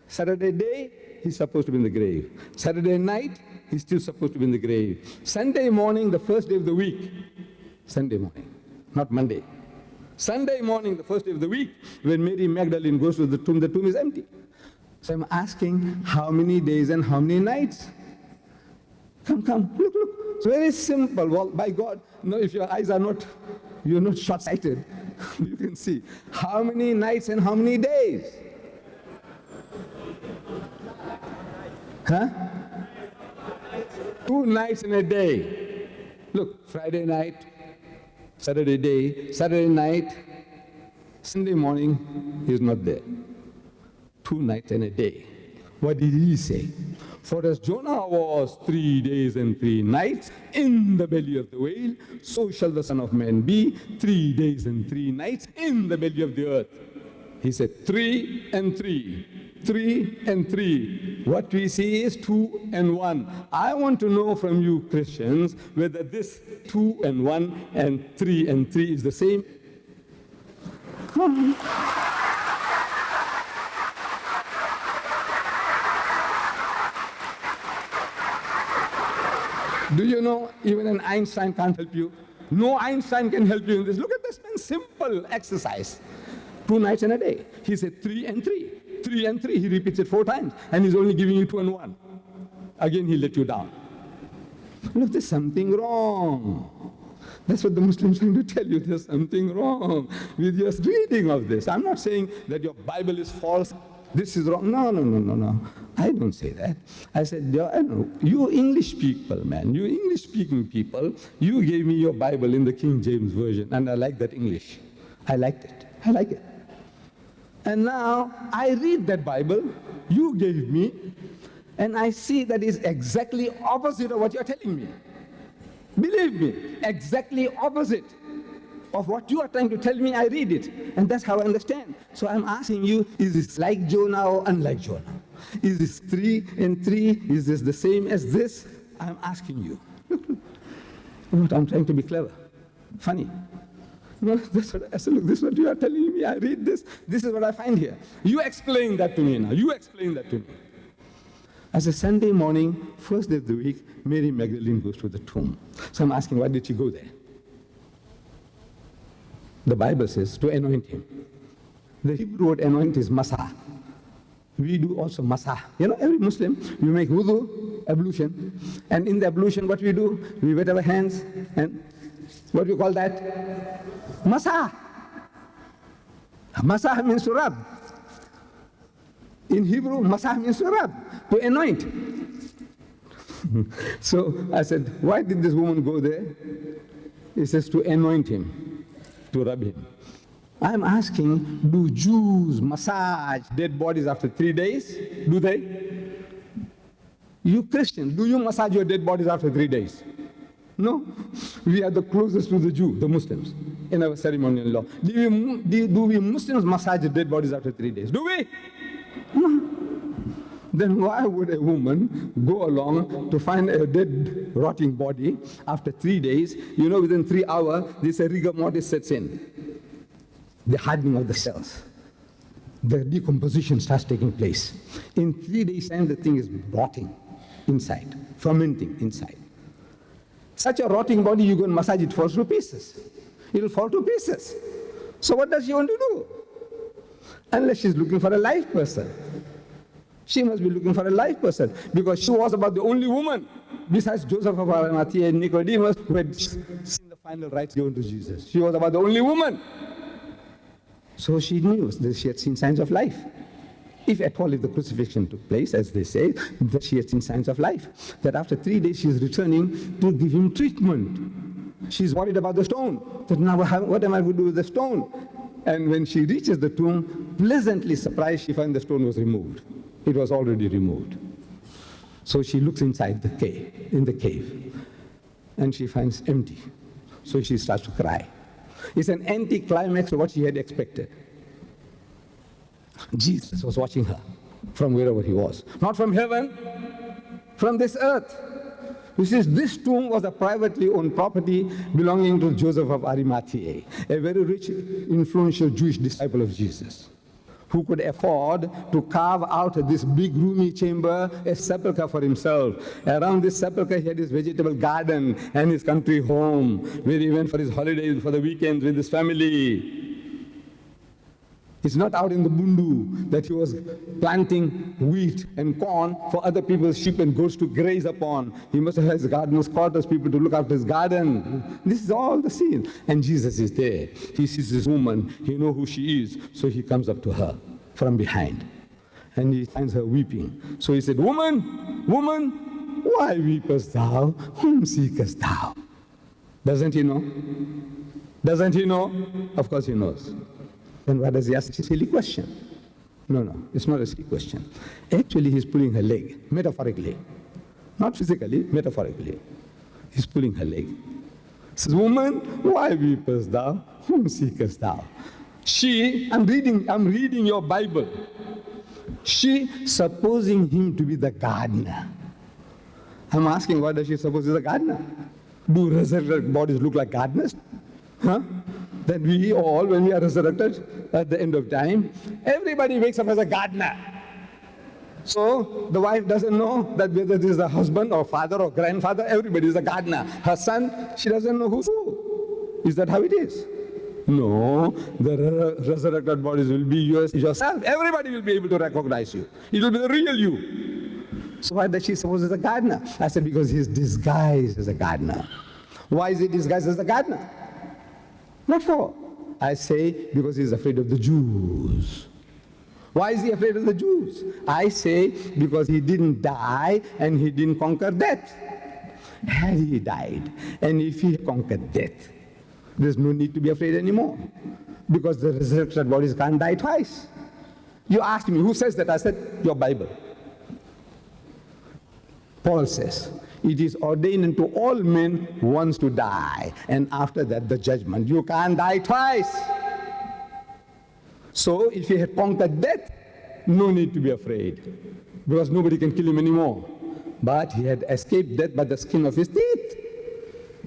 S1: Saturday day, he's supposed to be in the grave. Saturday night, he's still supposed to be in the grave. Sunday morning, the first day of the week, Sunday morning, not Monday. Sunday morning, the first day of the week, when Mary Magdalene goes to the tomb is empty. So I'm asking, how many days and how many nights? Come, look. It's very simple. Well, by God, no, if your eyes are not, you're not short-sighted, you can see. How many nights and how many days? Huh? 2 nights and a day. Look, Friday night, Saturday day, Saturday night, Sunday morning, he's not there. 2 nights and a day. What did he say? For as Jonah was 3 days and 3 nights in the belly of the whale, so shall the Son of Man be 3 days and 3 nights in the belly of the earth. He said 3 and 3. 3 and 3. What we see is 2 and 1. I want to know from you Christians whether this 2 and 1 and 3 is the same. Do you know even an Einstein can't help you? No Einstein can help you in this. Look at this man's simple exercise. 2 nights and a day. He said 3 and 3. 3 and 3. He repeats it 4 times. And he's only giving you 2 and 1. Again, he let you down. Look, there's something wrong. That's what the Muslims are trying to tell you. There's something wrong with your reading of this. I'm not saying that your Bible is false. This is wrong. No. I don't say that. I said, you English people, man, you English-speaking people, you gave me your Bible in the King James Version, and I like that English. I liked it. I like it. And now I read that Bible you gave me, and I see that it's exactly opposite of what you're telling me. Believe me, exactly opposite of what you are trying to tell me. I read it, and that's how I understand. So I'm asking you, is this like Jonah or unlike Jonah? Is this 3 and 3? Is this the same as this? I'm asking you. Look, I'm trying to be clever, funny. No, that's what I said. Look, this is what you are telling me. I read this. This is what I find here. You explain that to me now. You explain that to me. As a Sunday morning, first day of the week, Mary Magdalene goes to the tomb. So I'm asking, why did she go there? The Bible says to anoint him. The Hebrew word anoint is masah. We do also masah. You know, every Muslim, we make wudu, ablution. And in the ablution, what we do? We wet our hands and what do you call that? Masah. Masah means to rub. In Hebrew, masah means to rub, to anoint. So I said, why did this woman go there? It says to anoint him, to rub him. I'm asking, do Jews massage dead bodies after 3 days? Do they? You Christians, do you massage your dead bodies after 3 days? No. We are the closest to the Jew, the Muslims, in our ceremonial law. Do we Muslims massage dead bodies after 3 days? Do we? No. Then why would a woman go along to find a dead, rotting body after 3 days? You know, within 3 hours, this rigor mortis sets in. The hardening of the cells. The decomposition starts taking place. In 3 days' time, the thing is rotting inside, fermenting inside. Such a rotting body, you go and massage, it falls to pieces. It will fall to pieces. So what does she want to do? Unless she's looking for a live person. She must be looking for a live person, because she was about the only woman, besides Joseph of Arimathea and Nicodemus, who had seen the final rites given to Jesus. She was about the only woman. So she knew that she had seen signs of life. If at all, if the crucifixion took place, as they say, that she had seen signs of life. That after 3 days she is returning to give him treatment. She's worried about the stone. That now what am I going to do with the stone? And when she reaches the tomb, pleasantly surprised, she finds the stone was removed. It was already removed. So she looks inside the cave, in the cave, and she finds empty. So she starts to cry. It's an anti-climax to what she had expected. Jesus was watching her from wherever he was. Not from heaven, from this earth. He says this tomb was a privately owned property belonging to Joseph of Arimathea, a very rich, influential Jewish disciple of Jesus, who could afford to carve out this big roomy chamber, a sepulchre for himself. Around this sepulchre he had his vegetable garden and his country home, where he went for his holidays, for the weekends with his family. It's not out in the bundu that he was planting wheat and corn for other people's sheep and goats to graze upon. He must have his gardener's quarters, people to look after his garden. This is all the scene. And Jesus is there. He sees this woman. He knows who she is. So he comes up to her from behind. And he finds her weeping. So he said, "Woman, woman, why weepest thou? Whom seekest thou?" Doesn't he know? Doesn't he know? Of course he knows. Then why does he ask a silly question? No, it's not a silly question. Actually, he's pulling her leg, metaphorically. Not physically, metaphorically. He's pulling her leg. He says, "Woman, why weepest thou? Whom seekest thou?" I'm reading your Bible. She supposing him to be the gardener. I'm asking, why does she suppose he's a gardener? Do resurrected bodies look like gardeners? Huh? That we all, when we are resurrected at the end of time, everybody wakes up as a gardener. So the wife doesn't know that whether this is a husband or father or grandfather, everybody is a gardener. Her son, she doesn't know who's who. Is that how it is? No, the resurrected bodies will be yourself. Everybody will be able to recognize you. It will be the real you. So why does she suppose he's a gardener? I said, because he's disguised as a gardener. Why is he disguised as a gardener? What for? I say, because he's afraid of the Jews. Why is he afraid of the Jews? I say, because he didn't die and he didn't conquer death. Had he died, and if he conquered death, there's no need to be afraid anymore. Because the resurrected bodies can't die twice. You asked me, who says that? I said, your Bible. Paul says, it is ordained unto all men once to die, and after that the judgment. You can't die twice. So if he had conquered death, no need to be afraid, because nobody can kill him anymore. But he had escaped death by the skin of his teeth.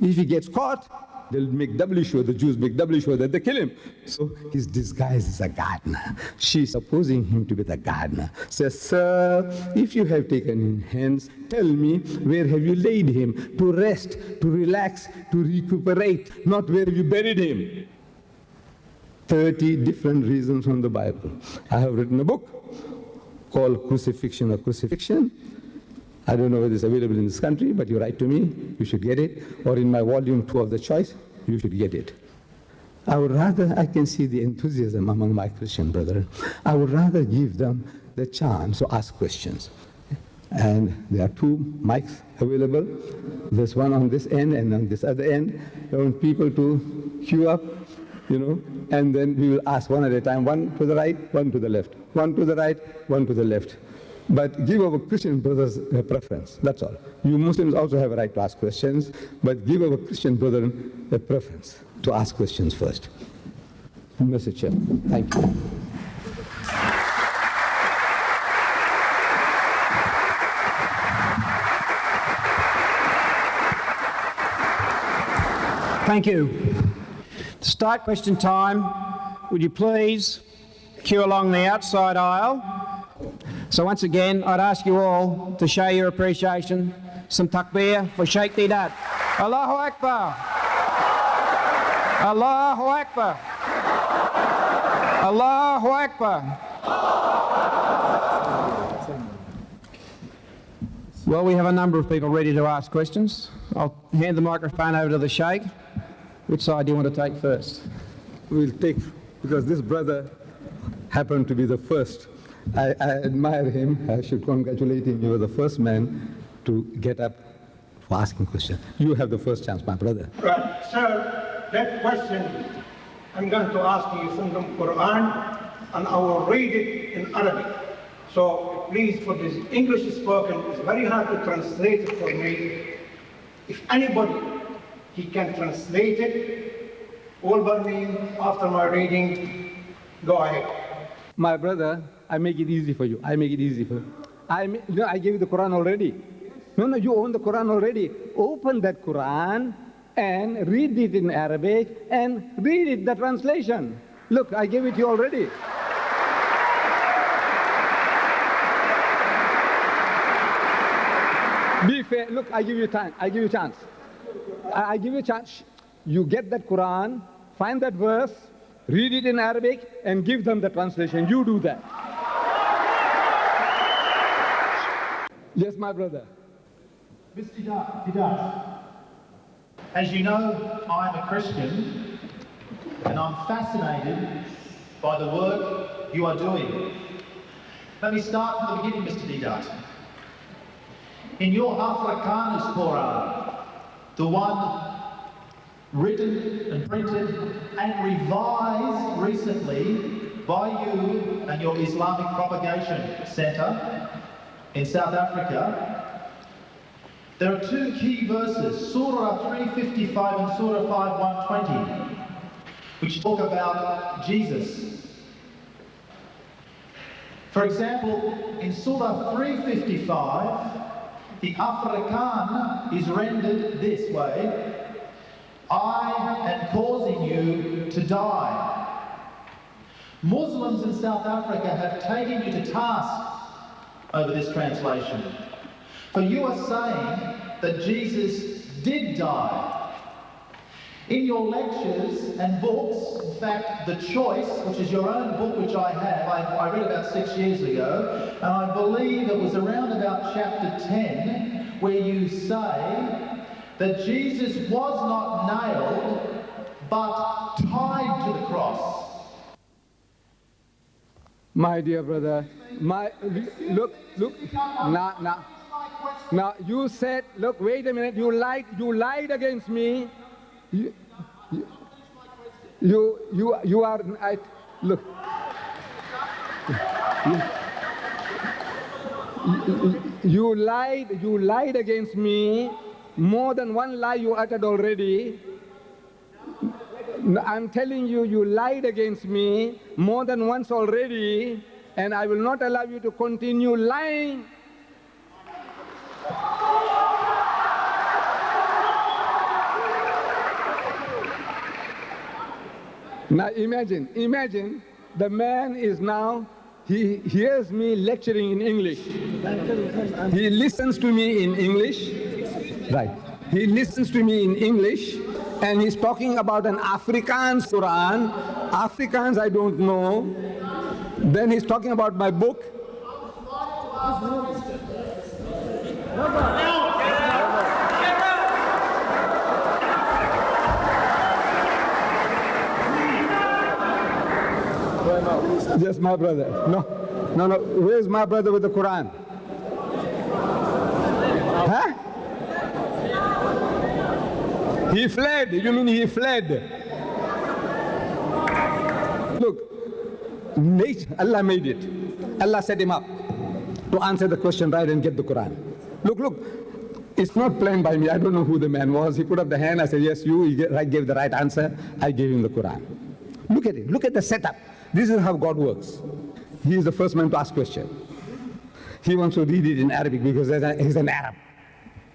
S1: If he gets caught, they'll make doubly sure, the Jews make doubly sure that they kill him. So his disguise is a gardener. She's supposing him to be the gardener. Says, sir, if you have taken him hence, tell me, where have you laid him? To rest, to relax, to recuperate, not where have you buried him. 30 different reasons from the Bible. I have written a book called Crucifixion or Crucifixion. I don't know whether it's available in this country, but you write to me, you should get it. Or in my volume 2 of the choice, you should get it. I can see the enthusiasm among my Christian brethren. I would rather give them the chance to ask questions. And there are 2 mics available. There's one on this end and on this other end. I want people to queue up, and then we will ask one at a time, one to the right, one to the left, one to the right, one to the left. But give our Christian brothers a preference, that's all. You Muslims also have a right to ask questions, but give our Christian brethren a preference to ask questions first. Mr. Chair, thank you.
S4: Thank you. To start question time, would you please queue along the outside aisle? So once again, I'd ask you all to show your appreciation. Some takbir for Shaikh Deedat. Allahu Akbar. Allahu Akbar. Allahu Akbar. Well, we have a number of people ready to ask questions. I'll hand the microphone over to the Sheikh. Which side do you want to take first?
S1: We'll take, because this brother happened to be the first. I admire him. I should congratulate him. You were the first man to get up for asking questions. You have the first chance, my brother.
S4: Right, sir, that question I'm going to ask you from the Quran, and I will read it in Arabic. So please, for this English spoken, it's very hard to translate it for me. If anybody, he can translate it, all by me, after my reading, go ahead.
S1: My brother, I make it easy for you. I make it easy for you. I gave you the Quran already. No, you own the Quran already. Open that Quran and read it in Arabic and read it, the translation. Look, I gave it to you already. Be fair. Look, I give you time. I give you a chance. I give you a chance. You get that Quran, find that verse, read it in Arabic, and give them the translation. You do that. Yes, my brother.
S6: Mr. Deedat, as you know, I'm a Christian, and I'm fascinated by the work you are doing. Let me start from the beginning, Mr. Deedat. In your Afrikaans Quran, the one written and printed and revised recently by you and your Islamic Propagation Centre in South Africa, there are 2 key verses, Surah 355 and Surah 5120, which talk about Jesus. For example, in Surah 355, the Afrikaan is rendered this way: I am causing you to die. Muslims in South Africa have taken you to task over this translation, for you are saying that Jesus did die. In your lectures and books, in fact, The Choice, which is your own book, which I have, I read about 6 years ago, and I believe it was around about chapter 10, where you say that Jesus was not nailed, but tied to the cross.
S1: My dear brother, look, now you said, look, wait a minute, you lied against me. You are, look. You lied against me. More than one lie you uttered already. I'm telling you, you lied against me more than once already, and I will not allow you to continue lying. Now imagine, the man is now, he hears me lecturing in English. He listens to me in English. Right. He listens to me in English, and he's talking about an Afrikaans Quran. Afrikaans I don't know. Then he's talking about my book. Just my brother. No. Where's my brother with the Quran? Huh? He fled. You mean he fled? Look, nature, Allah made it. Allah set him up to answer the question right and get the Quran. Look. It's not planned by me. I don't know who the man was. He put up the hand. I said, yes, you. He gave the right answer. I gave him the Quran. Look at it. Look at the setup. This is how God works. He is the first man to ask question. He wants to read it in Arabic because he's an Arab.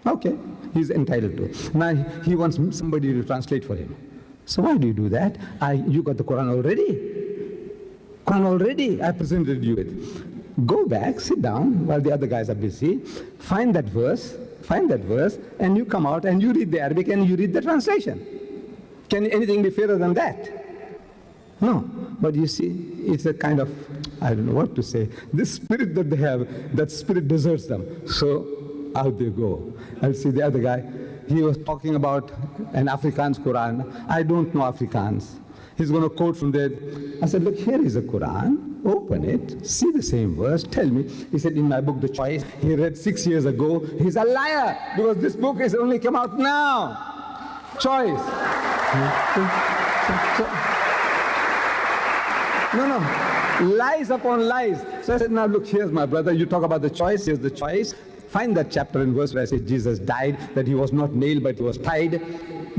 S1: Okay, he's entitled to. Now he wants somebody to translate for him. So why do you do that? You got the Quran already. I presented you it. Go back, sit down while the other guys are busy. Find that verse, and you come out and you read the Arabic and you read the translation. Can anything be fairer than that? No, but you see, it's a kind of, I don't know what to say. This spirit that they have, that spirit deserts them. So out they go. I'll see the other guy. He was talking about an Afrikaans Quran. I don't know Afrikaans. He's going to quote from there. I said, look, here is a Quran. Open it. See the same verse. Tell me. He said, in my book, The Choice, he read 6 years ago. He's a liar because this book has only come out now. Choice. No. Lies upon lies. So I said, now look, here's my brother. You talk about the choice. Here's the choice. Find that chapter and verse where I say Jesus died, that he was not nailed, but he was tied.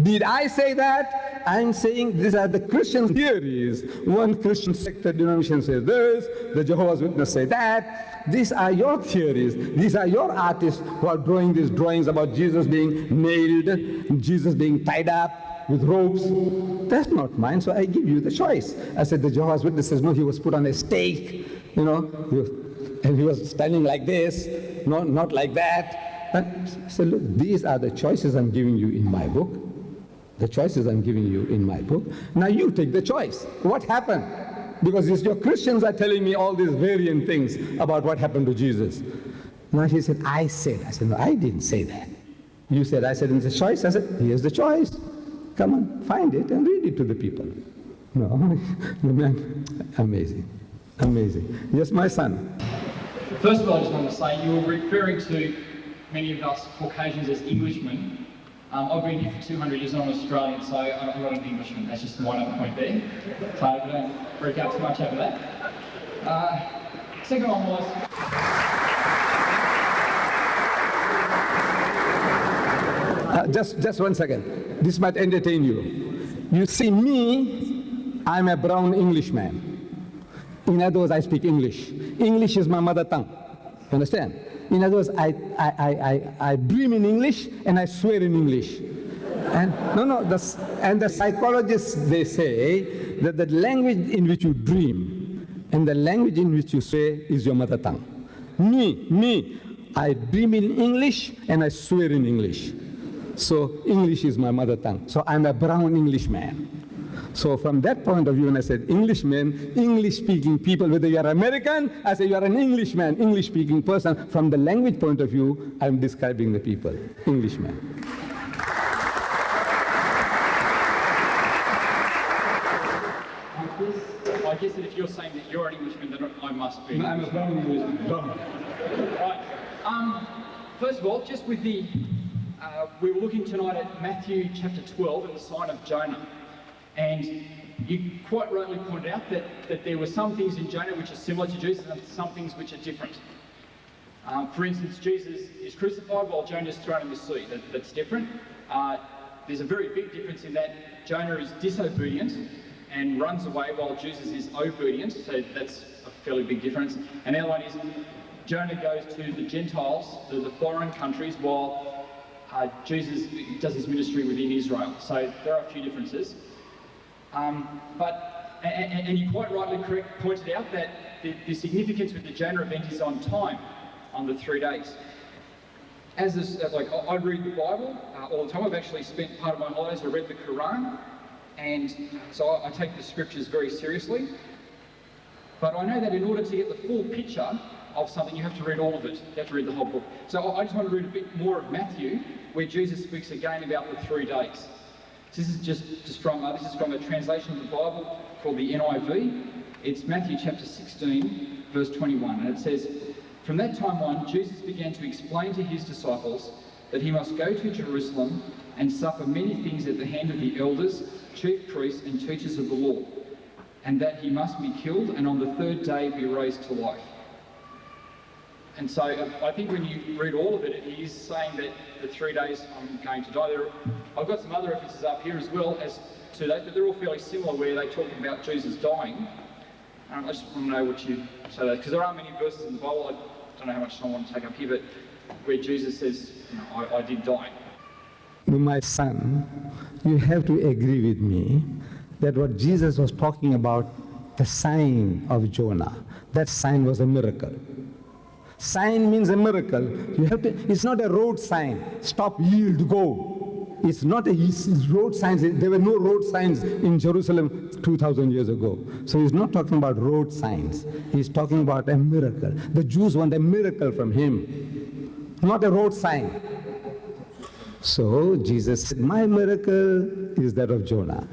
S1: Did I say that? I'm saying these are the Christian theories. One Christian sect or denomination says this, the Jehovah's Witnesses say that. These are your theories. These are your artists who are drawing these drawings about Jesus being nailed, Jesus being tied up with ropes. That's not mine, so I give you the choice. I said the Jehovah's Witness says, no, he was put on a stake, and he was standing like this, not like that. I said, look, these are the choices I'm giving you in my book. The choices I'm giving you in my book. Now you take the choice. What happened? Because your Christians are telling me all these variant things about what happened to Jesus. Now he said, I said, no, I didn't say that. You said, I said, it's a choice. I said, here's the choice. Come on, find it and read it to the people. No, man, amazing. Yes, my son.
S7: First of all, I just want to say you were referring to many of us Caucasians as Englishmen. I've been here for 200 years and I'm Australian, so I'm not an Englishman. That's just one other point there. So don't freak out too much over that. Second one was...
S1: Just 1 second. This might entertain you. You see me, I'm a brown Englishman. In other words, I speak English. English is my mother tongue. You understand? In other words, I dream in English and I swear in English. And the psychologists, they say that the language in which you dream and the language in which you swear is your mother tongue. Me, I dream in English and I swear in English. So English is my mother tongue. So I'm a brown Englishman. So from that point of view, when I said Englishmen, English-speaking people, whether you're American, I say you're an Englishman, English-speaking person. From the language point of view, I'm describing the people, Englishmen.
S7: I guess that if you're saying that you're an Englishman, then I must be.
S1: No, I'm a brown Englishman.
S7: Right. First of all, just with the, we were looking tonight at Matthew chapter 12 and the sign of Jonah. And you quite rightly pointed out that there were some things in Jonah which are similar to Jesus and some things which are different. For instance, Jesus is crucified while Jonah is thrown in the sea. That's different. There's a very big difference in that Jonah is disobedient and runs away while Jesus is obedient, so that's a fairly big difference. And the other one is Jonah goes to the Gentiles, the foreign countries, while Jesus does his ministry within Israel. So there are a few differences. And you quite rightly pointed out that the significance with the Jonah event is on time, on the 3 days. I read the Bible all the time. I've actually spent part of my holidays, I read the Quran, and so I take the scriptures very seriously. But I know that in order to get the full picture of something, you have to read all of it. You have to read the whole book. So I just want to read a bit more of Matthew, where Jesus speaks again about the 3 days. This is from a translation of the Bible called the NIV. It's Matthew chapter 16, verse 21, and it says, "From that time on, Jesus began to explain to his disciples that he must go to Jerusalem and suffer many things at the hand of the elders, chief priests, and teachers of the law, and that he must be killed and on the 3rd day be raised to life." And so I think when you read all of it, he is saying that the 3 days I'm going to die. I've got some other references up here as well as to that, but they're all fairly similar where they talk about Jesus dying. I just want to know what you say that, because there are many verses in the Bible, I don't know how much time I want to take up here, but where Jesus says, I did die.
S1: My son, you have to agree with me that what Jesus was talking about, the sign of Jonah, that sign was a miracle. Sign means a miracle. It's not a road sign. Stop, yield, go. It's not a road signs. There were no road signs in Jerusalem 2,000 years ago. So he's not talking about road signs. He's talking about a miracle. The Jews want a miracle from him, not a road sign. So Jesus said, my miracle is that of Jonah.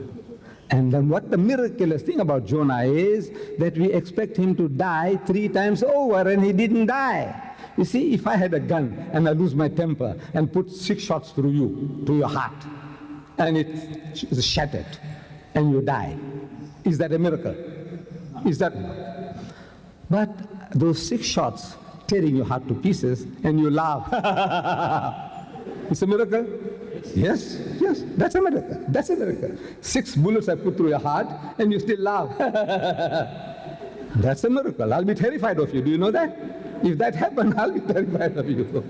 S1: And then what the miraculous thing about Jonah is that we expect him to die 3 times over, and he didn't die. You see, if I had a gun and I lose my temper and put 6 shots through you, to your heart, and it's shattered, and you die, is that a miracle? Is that? But those 6 shots tearing your heart to pieces, and you laugh. It's a miracle? Yes, that's a miracle. That's a miracle. 6 bullets I put through your heart and you still laugh. That's a miracle. I'll be terrified of you. Do you know that? If that happened, I'll be terrified of you.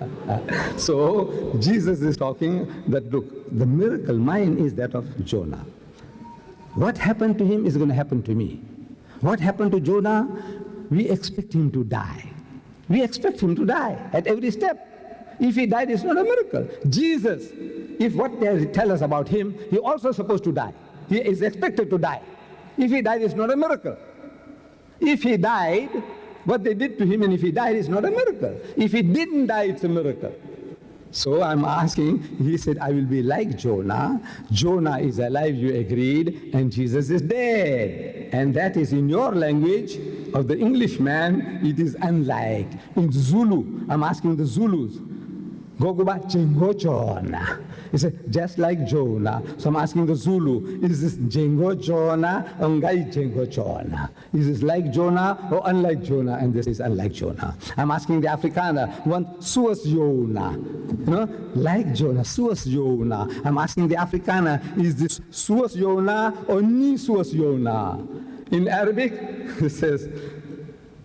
S1: So Jesus is talking that, look, the miracle mine is that of Jonah. What happened to him is going to happen to me. What happened to Jonah? We expect him to die. We expect him to die at every step. If he died, it's not a miracle. Jesus, if what they tell us about him, he also supposed to die. He is expected to die. If he died, it's not a miracle. If he died, what they did to him, and if he died, it's not a miracle. If he didn't die, it's a miracle. So I'm asking, he said, I will be like Jonah. Jonah is alive, you agreed, and Jesus is dead. And that is in your language of the Englishman, it is unlike. In Zulu, I'm asking the Zulus, Goguba Jengo Jonah. He said, just like Jonah. So I'm asking the Zulu, is this Jengo Jonah or Ngai Jengo Jonah? Is this like Jonah or unlike Jonah? And this is unlike Jonah. I'm asking the Afrikaner, one Suas Jonah. Like Jonah, Suas Jonah. I'm asking the Afrikaner, is this Suas Jonah or Ni Suas Jonah? In Arabic, it says,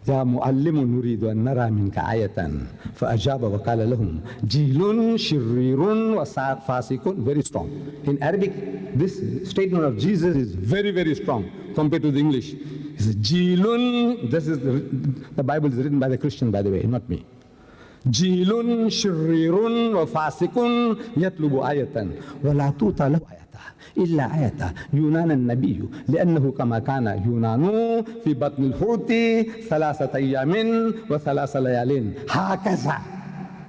S1: يا معلم نريد أن نرى منك آية فأجاب وقال لهم جيل شرير وفاسق. Very strong. In Arabic, this statement of Jesus is very, very strong compared to the English. It's جيل. This is the Bible is written by the Christian, by the way, not me. جيل شرير وفاسق يطلب آية ولا توطى له آية إلا آية يونان النبي لأنه كما كان يونان في بطن الحوت 3 أيام و3 ليال هكذا.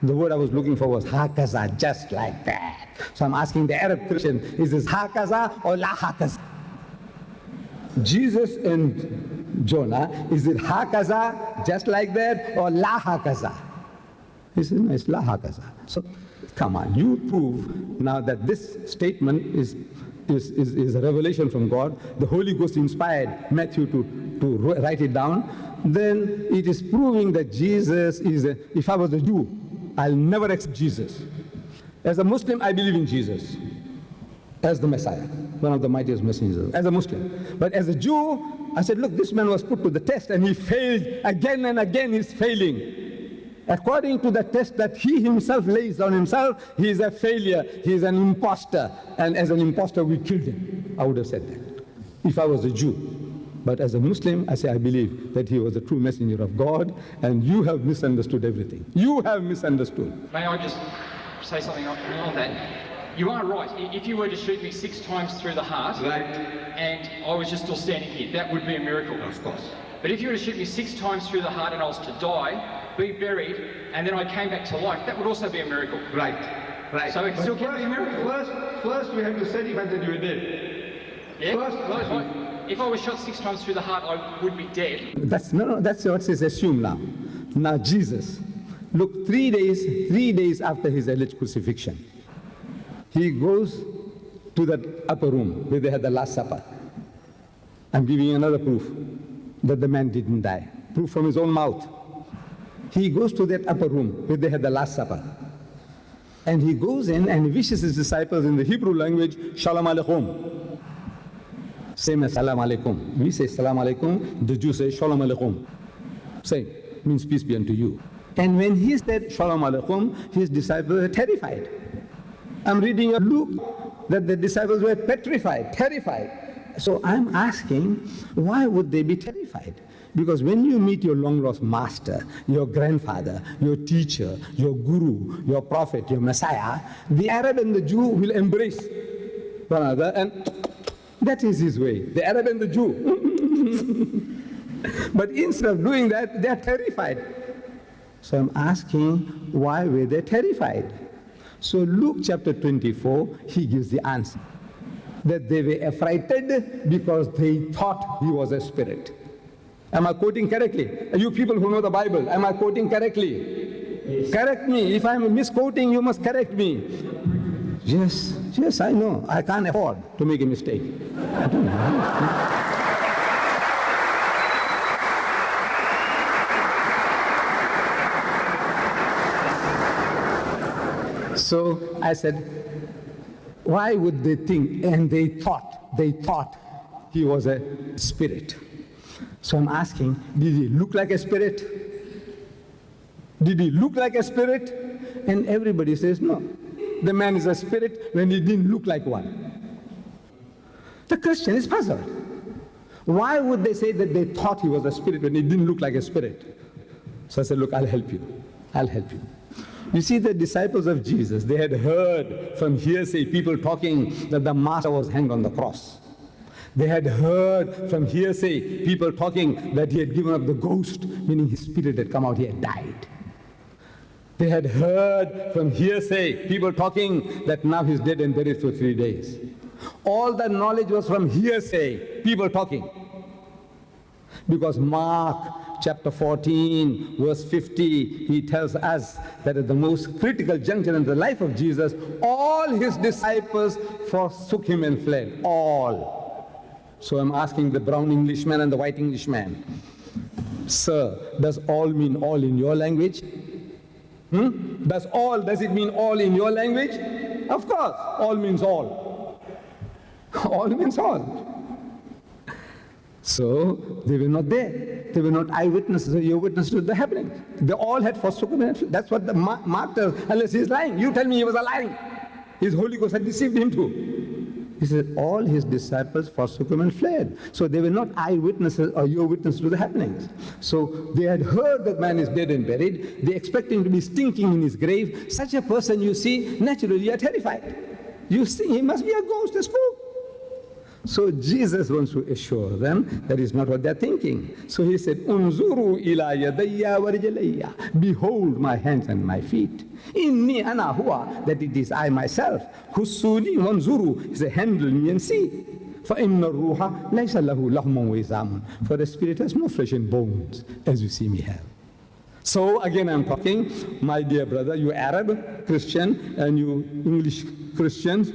S1: The word I was looking for was hakaza, just like that. So I'm asking the Arab Christian, is this hakaza or la hakaza? Jesus and Jonah, is it hakaza, just like that, or la hakaza? He says, no, it's la hakaza. So come on, you prove now that this statement is is a revelation from God, the Holy Ghost inspired Matthew to write it down, then it is proving that Jesus is if I was a Jew, I'll never accept Jesus. As a Muslim, I believe in Jesus as the Messiah, one of the mightiest messengers, as a Muslim. But as a Jew, I said, look, this man was put to the test and he failed again and again. He's failing. According to the test that he himself lays on himself, he is a failure, he is an imposter, and as an imposter we killed him. I would have said that if I was a Jew. But as a Muslim, I say I believe that he was a true messenger of God, and you have misunderstood everything. You have misunderstood.
S7: May I just say something on that? You are right. If you were to shoot me 6 times through the heart,
S1: Right.
S7: and I was just still standing here, that would be a miracle.
S1: Of course.
S7: But if you were to shoot me 6 times through the heart and I was to die, be buried, and then I came back to life, that would also be a miracle.
S1: Right.
S7: So it still can be a miracle.
S1: First we have to certify that you are dead.
S7: Yeah? Well, if I was shot 6 times through the heart, I would be dead.
S1: That's what is assumed now. Now Jesus, look, 3 days after his alleged crucifixion, he goes to that upper room where they had the Last Supper. I'm giving you another proof that the man didn't die. Proof from his own mouth. He goes to that upper room where they had the Last Supper. And he goes in and he wishes his disciples in the Hebrew language, Shalom Aleichem. Same as Salam Alaikum. We say Salam Alaikum, the Jews say Shalom Aleichem. Same, means peace be unto you. And when he said Shalom Aleichem, his disciples were terrified. I'm reading a Luke that the disciples were petrified, terrified. So I'm asking, why would they be terrified? Because when you meet your long-lost master, your grandfather, your teacher, your guru, your prophet, your Messiah, the Arab and the Jew will embrace one another, and that is his way, the Arab and the Jew. But instead of doing that, they are terrified. So I'm asking, why were they terrified? So Luke chapter 24, he gives the answer. That they were affrighted because they thought he was a spirit. Am I quoting correctly? You people who know the Bible, am I quoting correctly? Yes. Correct me. If I'm misquoting, you must correct me. Yes, I know. I can't afford to make a mistake. I don't know. So I said, why would they think? And they thought he was a spirit. So I'm asking, did he look like a spirit? Did he look like a spirit? And everybody says, no. The man is a spirit when he didn't look like one. The Christian is puzzled. Why would they say that they thought he was a spirit when he didn't look like a spirit? So I said, look, I'll help you. I'll help you. You see, the disciples of Jesus, they had heard from hearsay people talking that the master was hanged on the cross. They had heard from hearsay people talking that he had given up the ghost, meaning his spirit had come out, he had died. They had heard from hearsay people talking that now he's dead and buried for 3 days. All that knowledge was from hearsay, people talking. Because Mark chapter 14, verse 50, he tells us that at the most critical juncture in the life of Jesus, all his disciples forsook him and fled. All. So I'm asking the brown Englishman and the white Englishman, sir, does all mean all in your language? Does it mean all in your language? Of course, all means all. All means all. So they were not there. They were not eyewitnesses or ear witnesses to the happening. They all had forsaken him. That's what the Mark tells, unless he's lying. You tell me he was lying. His Holy Ghost had deceived him too. He said all his disciples forsook him and fled. So they were not eyewitnesses or ear witnesses to the happenings. So they had heard that man is dead and buried. They expect him to be stinking in his grave. Such a person, you see, naturally you are terrified. You see, he must be a ghost, a spook. So Jesus wants to assure them that is not what they're thinking. So he said, Unzuru ila yadayya wa rijlayya. Behold my hands and my feet. Inni ana huwa, that it is I myself. Hussuni wanzuru, he said, handle me and see. For inna ruha laysa lahu lahmun wa izamun. For the spirit has no flesh and bones, as you see me have. So again I'm talking, my dear brother, you Arab Christian and you English Christians,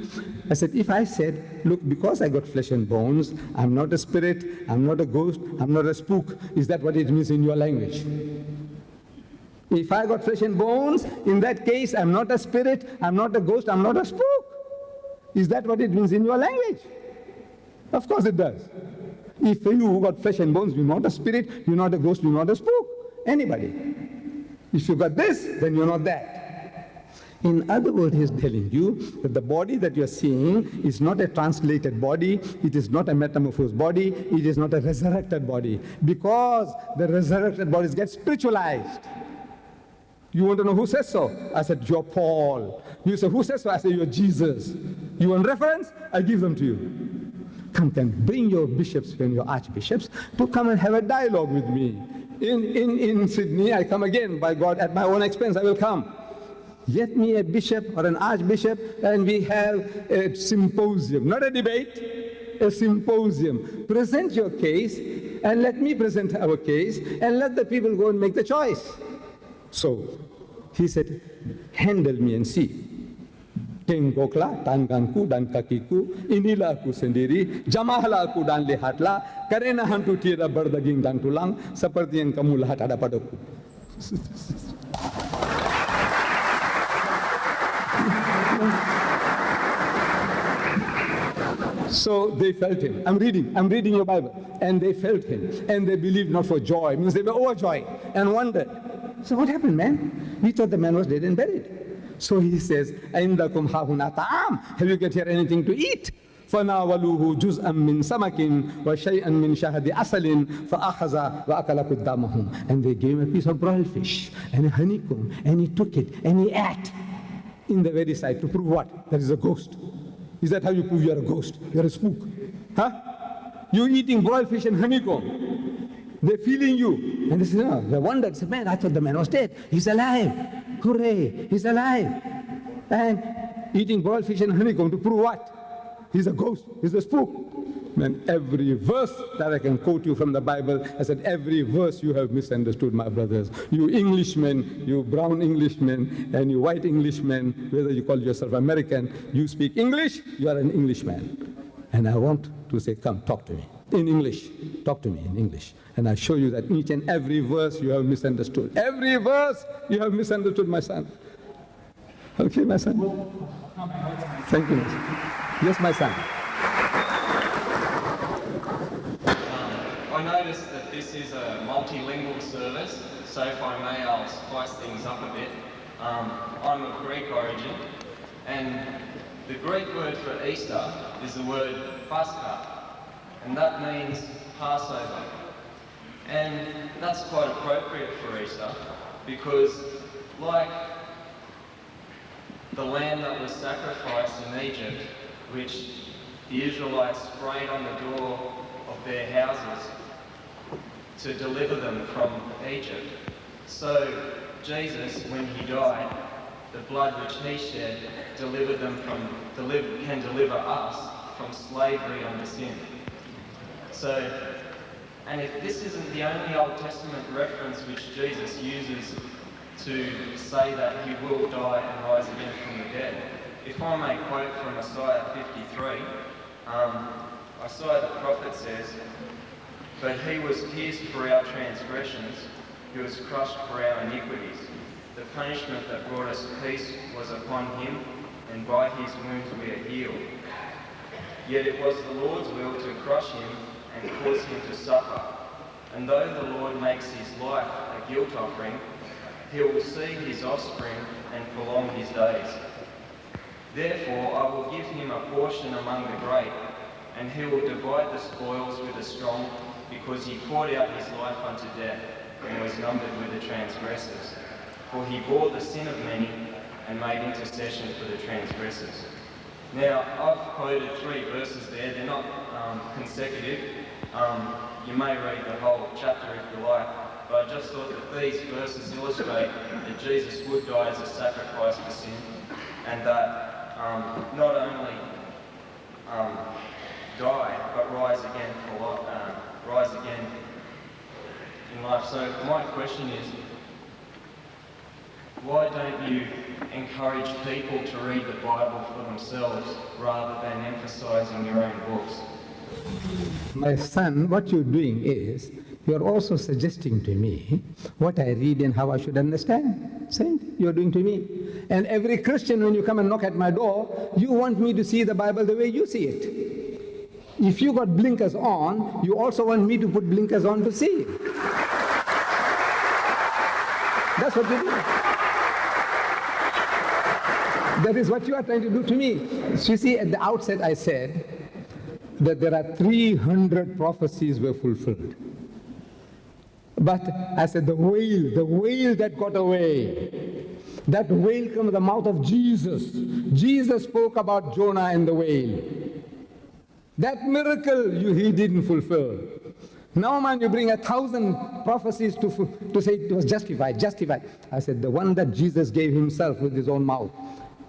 S1: I said, if I said, look, because I got flesh and bones, I'm not a spirit, I'm not a ghost, I'm not a spook, is that what it means in your language? If I got flesh and bones, in that case, I'm not a spirit, I'm not a ghost, I'm not a spook. Is that what it means in your language? Of course it does. If you got flesh and bones, you're not a spirit, you're not a ghost, you're not a spook. Anybody. If you got this, then you're not that. In other words, he's telling you that the body that you're seeing is not a translated body, it is not a metamorphosed body, it is not a resurrected body, because the resurrected bodies get spiritualized. You want to know who says so? I said, you're Paul. You say, who says so? I say, you're Jesus. You want reference? I give them to you. Come, bring your bishops and your archbishops to come and have a dialogue with me. In Sydney, I come again, by God, at my own expense, I will come. Get me a bishop or an archbishop, and we have a symposium, not a debate, a symposium. Present your case, and let me present our case, and let the people go and make the choice. So, he said, handle me and see. Tengoklah tanganku dan kakiku, inilah aku sendiri, jamahlah aku dan lihatlah, karena hantu tiada berdaging dan tulang, seperti yang kamu lihat ada padaku. So they felt him. I'm reading your Bible. And they felt him. And they believed not for joy. It means they were overjoyed and wondered. So what happened, man? We thought the man was dead and buried. So he says, Aindakum hahuna ta'am. Have you got here anything to eat? فَنَاوَلُوهُ جُزْءًا مِّن سَمَكٍ وَشَيْئًا مِّن شَهَدِ أَصَلٍ فَأَخَذَ وَأَكَلَ قُدَّامَهُم. And they gave him a piece of broiled fish and a honeycomb, and he took it and he ate in the very sight to prove what? That is a ghost. Is that how you prove you're a ghost? You're a spook. Huh? You're eating broiled fish and honeycomb. They're feeling you. And they say, no, they wondered, say, man, I thought the man was dead. He's alive. Hooray, he's alive. And eating broiled fish and honeycomb to prove what? He's a ghost, he's a spook. Man, every verse that I can quote you from the Bible, I said, every verse you have misunderstood, my brothers. You Englishmen, you brown Englishmen, and you white Englishmen, whether you call yourself American, you speak English, you are an Englishman. And I want to say, come, talk to me in English. Talk to me in English. And I show you that each and every verse you have misunderstood. Every verse you have misunderstood, my son. Okay, my son? Thank you, my son. Yes, my son.
S8: I noticed that this is a multilingual service, so if I may, I'll spice things up a bit. I'm of Greek origin, and the Greek word for Easter is the word Pascha, and that means Passover. And that's quite appropriate for Easter, because like the lamb that was sacrificed in Egypt, which the Israelites sprayed on the door of their houses to deliver them from Egypt. So Jesus, when he died, the blood which he shed can deliver us from slavery unto sin. So, and if this isn't the only Old Testament reference which Jesus uses to say that he will die and rise again from the dead. If I may quote from Isaiah 53, Isaiah the prophet says, "But he was pierced for our transgressions, he was crushed for our iniquities. The punishment that brought us peace was upon him, and by his wounds we are healed. Yet it was the Lord's will to crush him and cause him to suffer. And though the Lord makes his life a guilt offering, he will see his offspring and prolong his days. Therefore I will give him a portion among the great, and he will divide the spoils with the strong, because he poured out his life unto death, and was numbered with the transgressors. For he bore the sin of many, and made intercession for the transgressors." Now, I've quoted 3 verses there. They're not consecutive. You may read the whole chapter if you like, but I just thought that these verses illustrate that Jesus would die as a sacrifice for sin, and that not only die, but rise again in life. So my question is, Why don't you encourage people to read the Bible for themselves rather than emphasizing your own books?
S1: My son, what you're doing is, you're also suggesting to me what I read and how I should understand. Same thing you're doing to me. And every Christian, when you come and knock at my door, you want me to see the Bible the way you see it. If you got blinkers on, you also want me to put blinkers on to see it. That's what you do. That is what you are trying to do to me. So you see, at the outset I said that there are 300 prophecies were fulfilled. But I said the whale that got away, that whale came from the mouth of Jesus. Jesus spoke about Jonah and the whale. That miracle he didn't fulfill. Now, man, you bring 1,000 prophecies to say it was justified. I said the one that Jesus gave himself with his own mouth.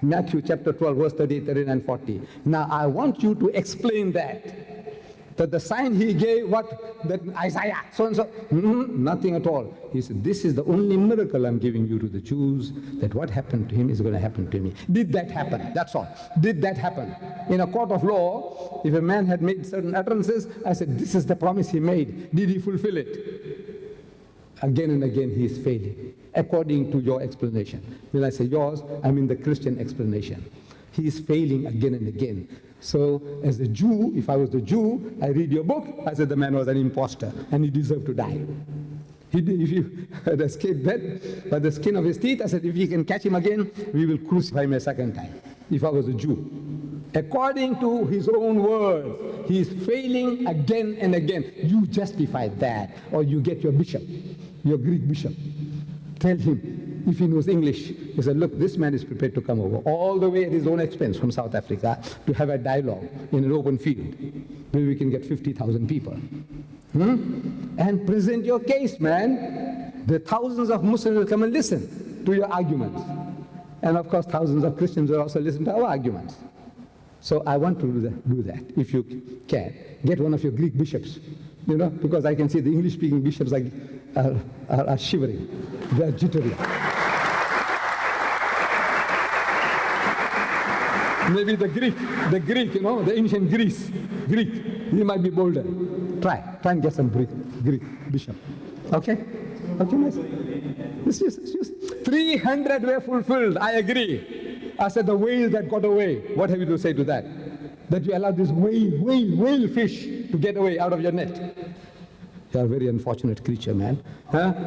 S1: Matthew chapter 12, verse 38, 39, 40. Now, I want you to explain that the sign he gave, that Isaiah, so and so, nothing at all. He said, this is the only miracle I'm giving you to the Jews, that what happened to him is going to happen to me. Did that happen? That's all. Did that happen? In a court of law, if a man had made certain utterances, I said, this is the promise he made. Did he fulfill it? Again and again he is failing, according to your explanation. When I say yours, I mean the Christian explanation. He is failing again and again. So, as a Jew, if I was the Jew, I read your book, I said the man was an imposter and he deserved to die. If you had escaped death by the skin of his teeth, I said if we can catch him again, we will crucify him a second time, if I was a Jew. According to his own words, he is failing again and again. You justify that, or you get your bishop, your Greek bishop. Tell him, if he knows English, he said, look, this man is prepared to come over all the way at his own expense from South Africa to have a dialogue in an open field where we can get 50,000 people. And present your case, man. The thousands of Muslims will come and listen to your arguments. And of course, thousands of Christians will also listen to our arguments. So I want to do that, if you can. Get one of your Greek bishops, because I can see the English-speaking bishops are shivering. They are jittery. Maybe the Greek, the ancient Greek, he might be bolder. Try and get some Greek bishop. Okay, nice. It's just 300 were fulfilled, I agree. I said the whale that got away. What have you to say to that? That you allowed this whale fish to get away out of your net. You are a very unfortunate creature, man.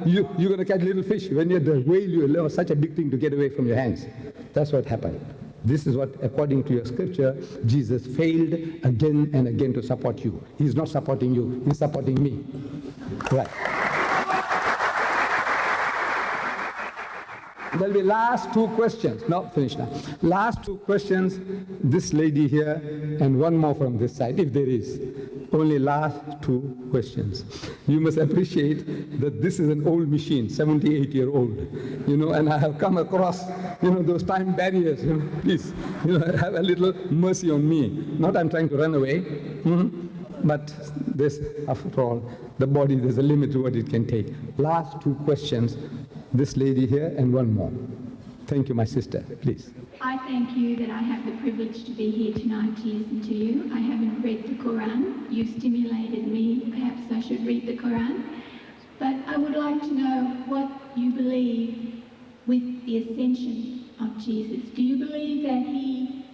S1: You're going to catch little fish. When you're the whale, you allow such a big thing to get away from your hands. That's what happened. This is what, according to your scripture, Jesus failed again and again to support you. He's not supporting you. He's supporting me. Right. There'll be last two questions. No, finish now. Last two questions, this lady here, and one more from this side, if there is. Only last two questions. You must appreciate that this is an old machine, 78-year-old, and I have come across, those time barriers. Please, have a little mercy on me. Not I'm trying to run away, but this, after all, the body, there's a limit to what it can take. Last two questions. This lady here and one more. Thank you, my sister. Please.
S9: I thank you that I have the privilege to be here tonight to listen to you. I haven't read the Quran. You've stimulated me. Perhaps I should read the Quran. But I would like to know what you believe with the ascension of Jesus. Do you believe that he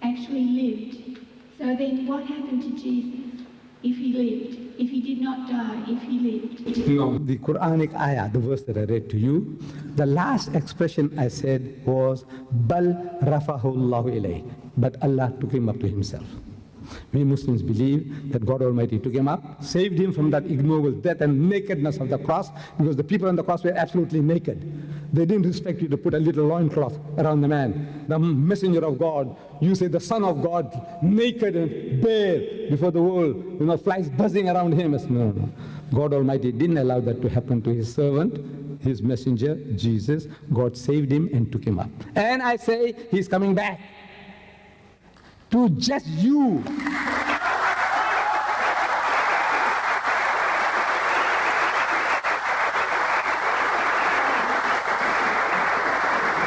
S9: actually lived? So then what happened to Jesus if he lived? If he did not die, if he lived?
S1: No, the Quranic ayah, the verse that I read to you, the last expression I said was, Bal rafahu Allahu ilayh. But Allah took him up to himself. We Muslims believe that God Almighty took him up, saved him from that ignoble death and nakedness of the cross, because the people on the cross were absolutely naked. They didn't expect you to put a little loincloth around the man. The messenger of God, you say the Son of God, naked and bare before the world, flies buzzing around him. No. God Almighty didn't allow that to happen to his servant, his messenger, Jesus. God saved him and took him up. And I say he's coming back to just you.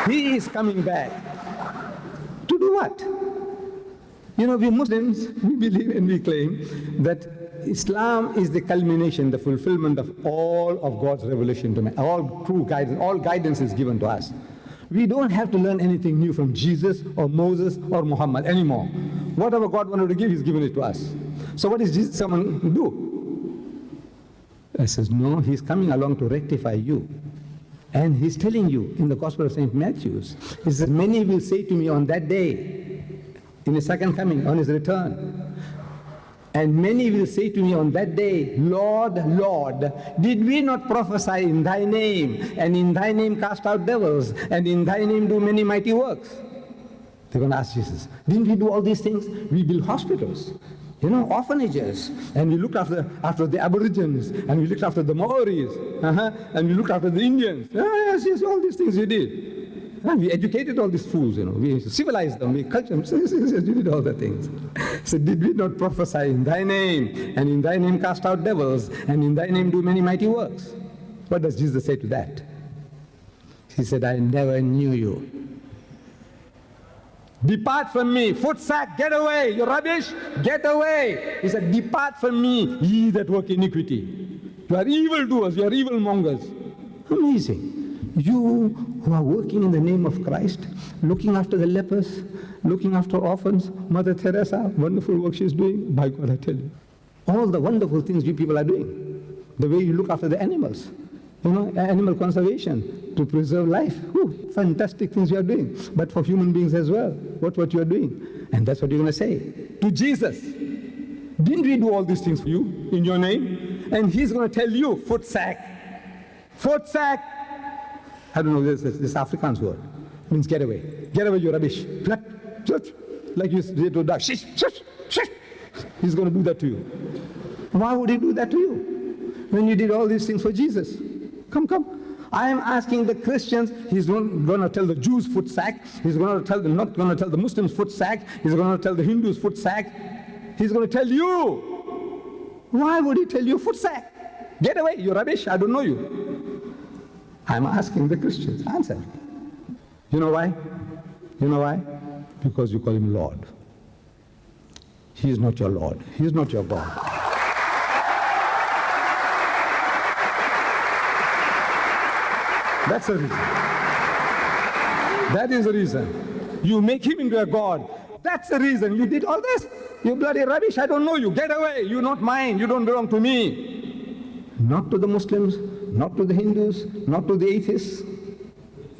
S1: He is coming back. To do what? You know, we Muslims, we believe and we claim that Islam is the culmination, the fulfillment of all of God's revelation to man. All true guidance, all guidance is given to us. We don't have to learn anything new from Jesus or Moses or Muhammad anymore. Whatever God wanted to give, He's given it to us. So what is Jesus coming to do? I says, no, He's coming along to rectify you. And He's telling you in the Gospel of St. Matthew, He says, many will say to me on that day, in His second coming, on His return, and many will say to me on that day, Lord, Lord, did we not prophesy in Thy name, and in Thy name cast out devils, and in Thy name do many mighty works? They're going to ask Jesus, didn't we do all these things? We built hospitals, you know, orphanages, and we looked after the Aborigines, and we looked after the Maoris, and we looked after the Indians. Yes, yes, all these things we did. And we educated all these fools, you know, we civilized them, we cultured them, we did all the things. So did we not prophesy in Thy name, and in Thy name cast out devils, and in Thy name do many mighty works? What does Jesus say to that? He said, I never knew you. Depart from me, footsack, get away, you rubbish, get away. He said, depart from me, ye that work iniquity. You are evildoers, you are evilmongers. Amazing. You who are working in the name of Christ, looking after the lepers, looking after orphans, Mother Teresa, wonderful work she's doing, by God I tell you. All the wonderful things you people are doing. The way you look after the animals, you know, animal conservation, to preserve life. Whew, fantastic things you are doing. But for human beings as well, what you are doing. And that's what you're going to say to Jesus. Didn't we do all these things for you in your name? And He's going to tell you, footsack. Footsack. I don't know, this Afrikaans word. It means get away. Get away, you rubbish. Like you did to dog. Shish, shish, shish. He's going to do that to you. Why would He do that to you? When you did all these things for Jesus. Come. I am asking the Christians, He's not going to tell the Jews footsack. He's going to tell them, not going to tell the Muslims footsack. He's going to tell the Hindus footsack. He's going to tell you. Why would He tell you footsack? Get away, you rubbish, I don't know you. I'm asking the Christians, answer. You know why? You know why? Because you call Him Lord. He is not your Lord. He is not your God. That's the reason. That is the reason. You make Him into a God. That's the reason you did all this. You bloody rubbish, I don't know you. Get away. You're not mine. You don't belong to me. Not to the Muslims, not to the Hindus, not to the atheists,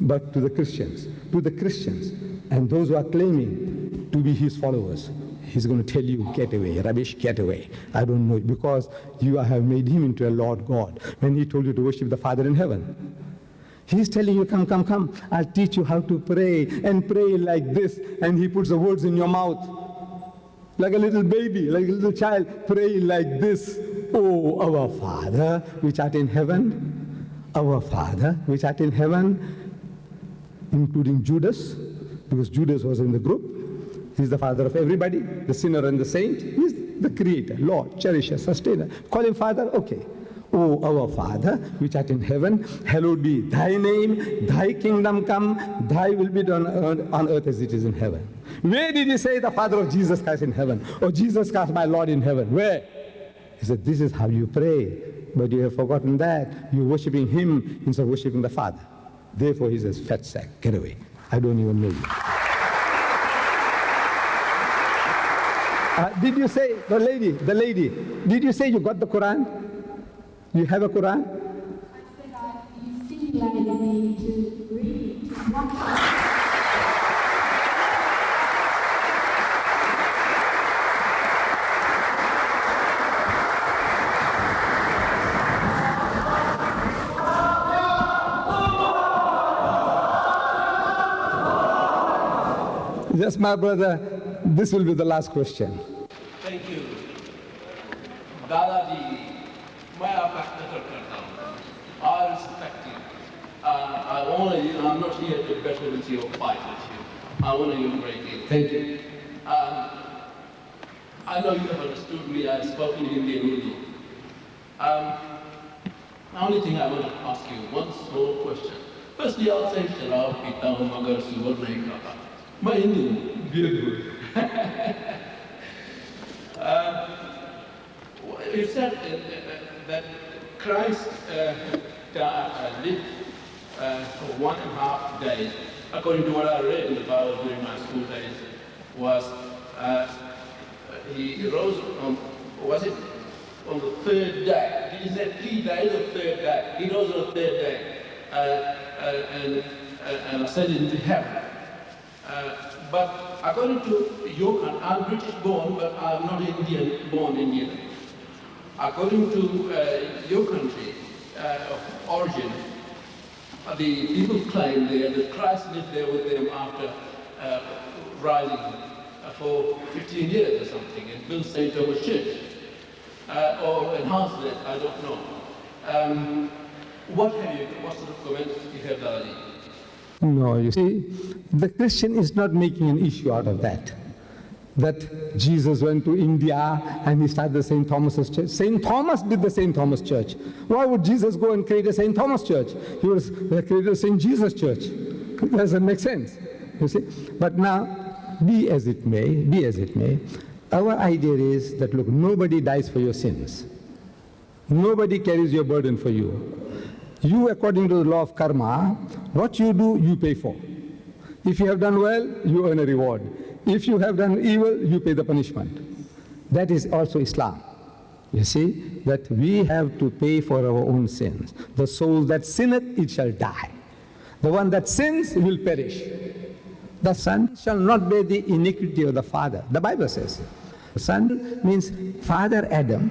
S1: but to the Christians. To the Christians and those who are claiming to be His followers. He's going to tell you, get away, rubbish, get away. I don't know, because you have made Him into a Lord God when He told you to worship the Father in heaven. He's telling you, come, I'll teach you how to pray, and pray like this, and He puts the words in your mouth. Like a little baby, like a little child, pray like this. Oh, our Father, which art in heaven, our Father, which art in heaven, including Judas, because Judas was in the group. He's the father of everybody, the sinner and the saint. He's the creator, Lord, cherisher, sustainer. Call Him Father, okay. Oh, our Father, which art in heaven, hallowed be Thy name, Thy kingdom come, Thy will be done on earth as it is in heaven. Where did He say the Father of Jesus Christ in heaven? Or Jesus Christ, my Lord, in heaven? Where? He said, this is how you pray. But you have forgotten that. You're worshipping Him instead of worshipping the Father. Therefore He says, fat sack, get away. I don't even know you. Did you say, the lady, did you say you got the Quran? You have a Quran?
S9: I said you stimulated me to read, to watch.
S1: Yes, my brother, this will be the last question.
S10: Thank you. Dadaji, मैं आपका कदर करता हूँ. I respect you. I honor you. I'm not here to battle with you or fight with you. I honor you greatly. Thank you. I know you have understood me. I've spoken Hindi and Urdu. The only thing I want to ask you, one small question. Firstly, I'll say Sharab Pita Hu Magar Sugar Nahi Khata. My Indian, beautiful. It said that Christ lived for 1.5 days, according to what I read in the Bible during my school days, was he rose on, was it on the third day? Did he say 3 days or third day? He rose on the third day and ascended into heaven. But according to your country, I'm British born, but I'm not Indian, born Indian. According to your country of origin, the people claim there that Christ lived there with them after rising for 15 years or something and built St. Thomas Church, or enhanced it, I don't know. What sort of comments you have, Dali?
S1: No, you see, the Christian is not making an issue out of that. That Jesus went to India and he started the St. Thomas's Church. St. Thomas did the St. Thomas Church. Why would Jesus go and create a St. Thomas Church? He created a St. Jesus Church. It doesn't make sense, you see. But now, be as it may, our idea is that, look, nobody dies for your sins. Nobody carries your burden for you. You, according to the law of karma, what you do, you pay for. If you have done well, you earn a reward. If you have done evil, you pay the punishment. That is also Islam. You see, that we have to pay for our own sins. The soul that sinneth, it shall die. The one that sins will perish. The son shall not bear the iniquity of the father. The Bible says. The son means Father Adam.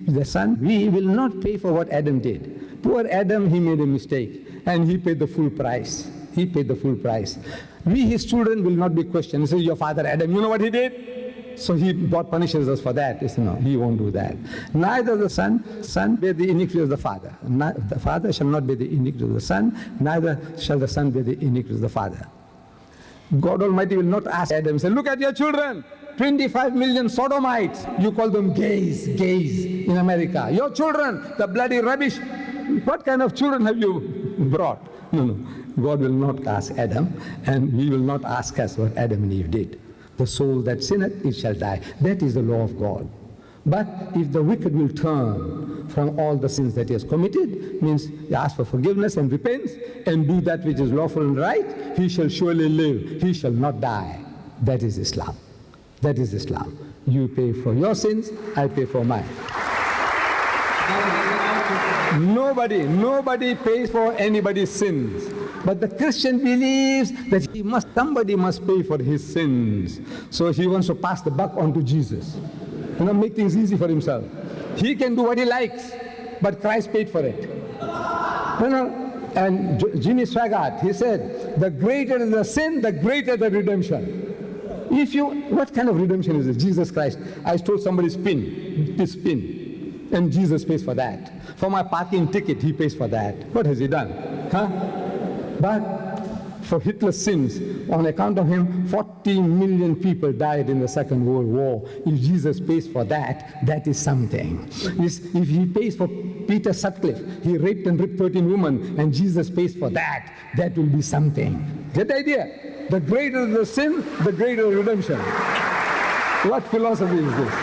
S1: The son, we will not pay for what Adam did. Poor Adam, he made a mistake and he paid the full price. He paid the full price. We, his children, will not be questioned. He says, your father Adam, you know what he did? So God punishes us for that. He says, no, he won't do that. Neither the son bear the iniquity of the father. The father shall not bear the iniquity of the son, neither shall the son bear the iniquity of the father. God Almighty will not ask Adam, say, look at your children, 25 million sodomites. You call them gays in America. Your children, the bloody rubbish. What kind of children have you brought? No. God will not ask Adam, and we will not ask us what Adam and Eve did. The soul that sinneth, it shall die. That is the law of God. But if the wicked will turn from all the sins that he has committed, means he asks for forgiveness and repents, and do that which is lawful and right, he shall surely live. He shall not die. That is Islam. That is Islam. You pay for your sins, I pay for mine. Nobody pays for anybody's sins. But the Christian believes that somebody must pay for his sins. So he wants to pass the buck on to Jesus. Make things easy for himself. He can do what he likes, but Christ paid for it. And Jimmy Swaggart, he said, the greater the sin, the greater the redemption. What kind of redemption is this? Jesus Christ. I stole somebody's pin, and Jesus pays for that. For my parking ticket, he pays for that. What has he done? But for Hitler's sins, on account of him, 14 million people died in the Second World War. If Jesus pays for that, that is something. If he pays for Peter Sutcliffe, he raped and ripped 13 women, and Jesus pays for that, that will be something. Get the idea? The greater the sin, the greater the redemption. What philosophy is this?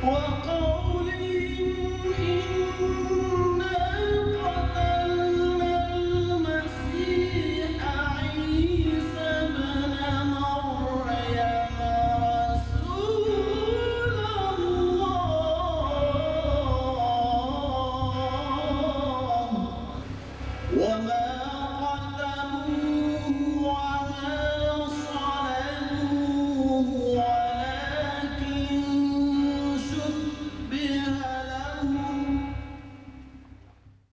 S2: Well,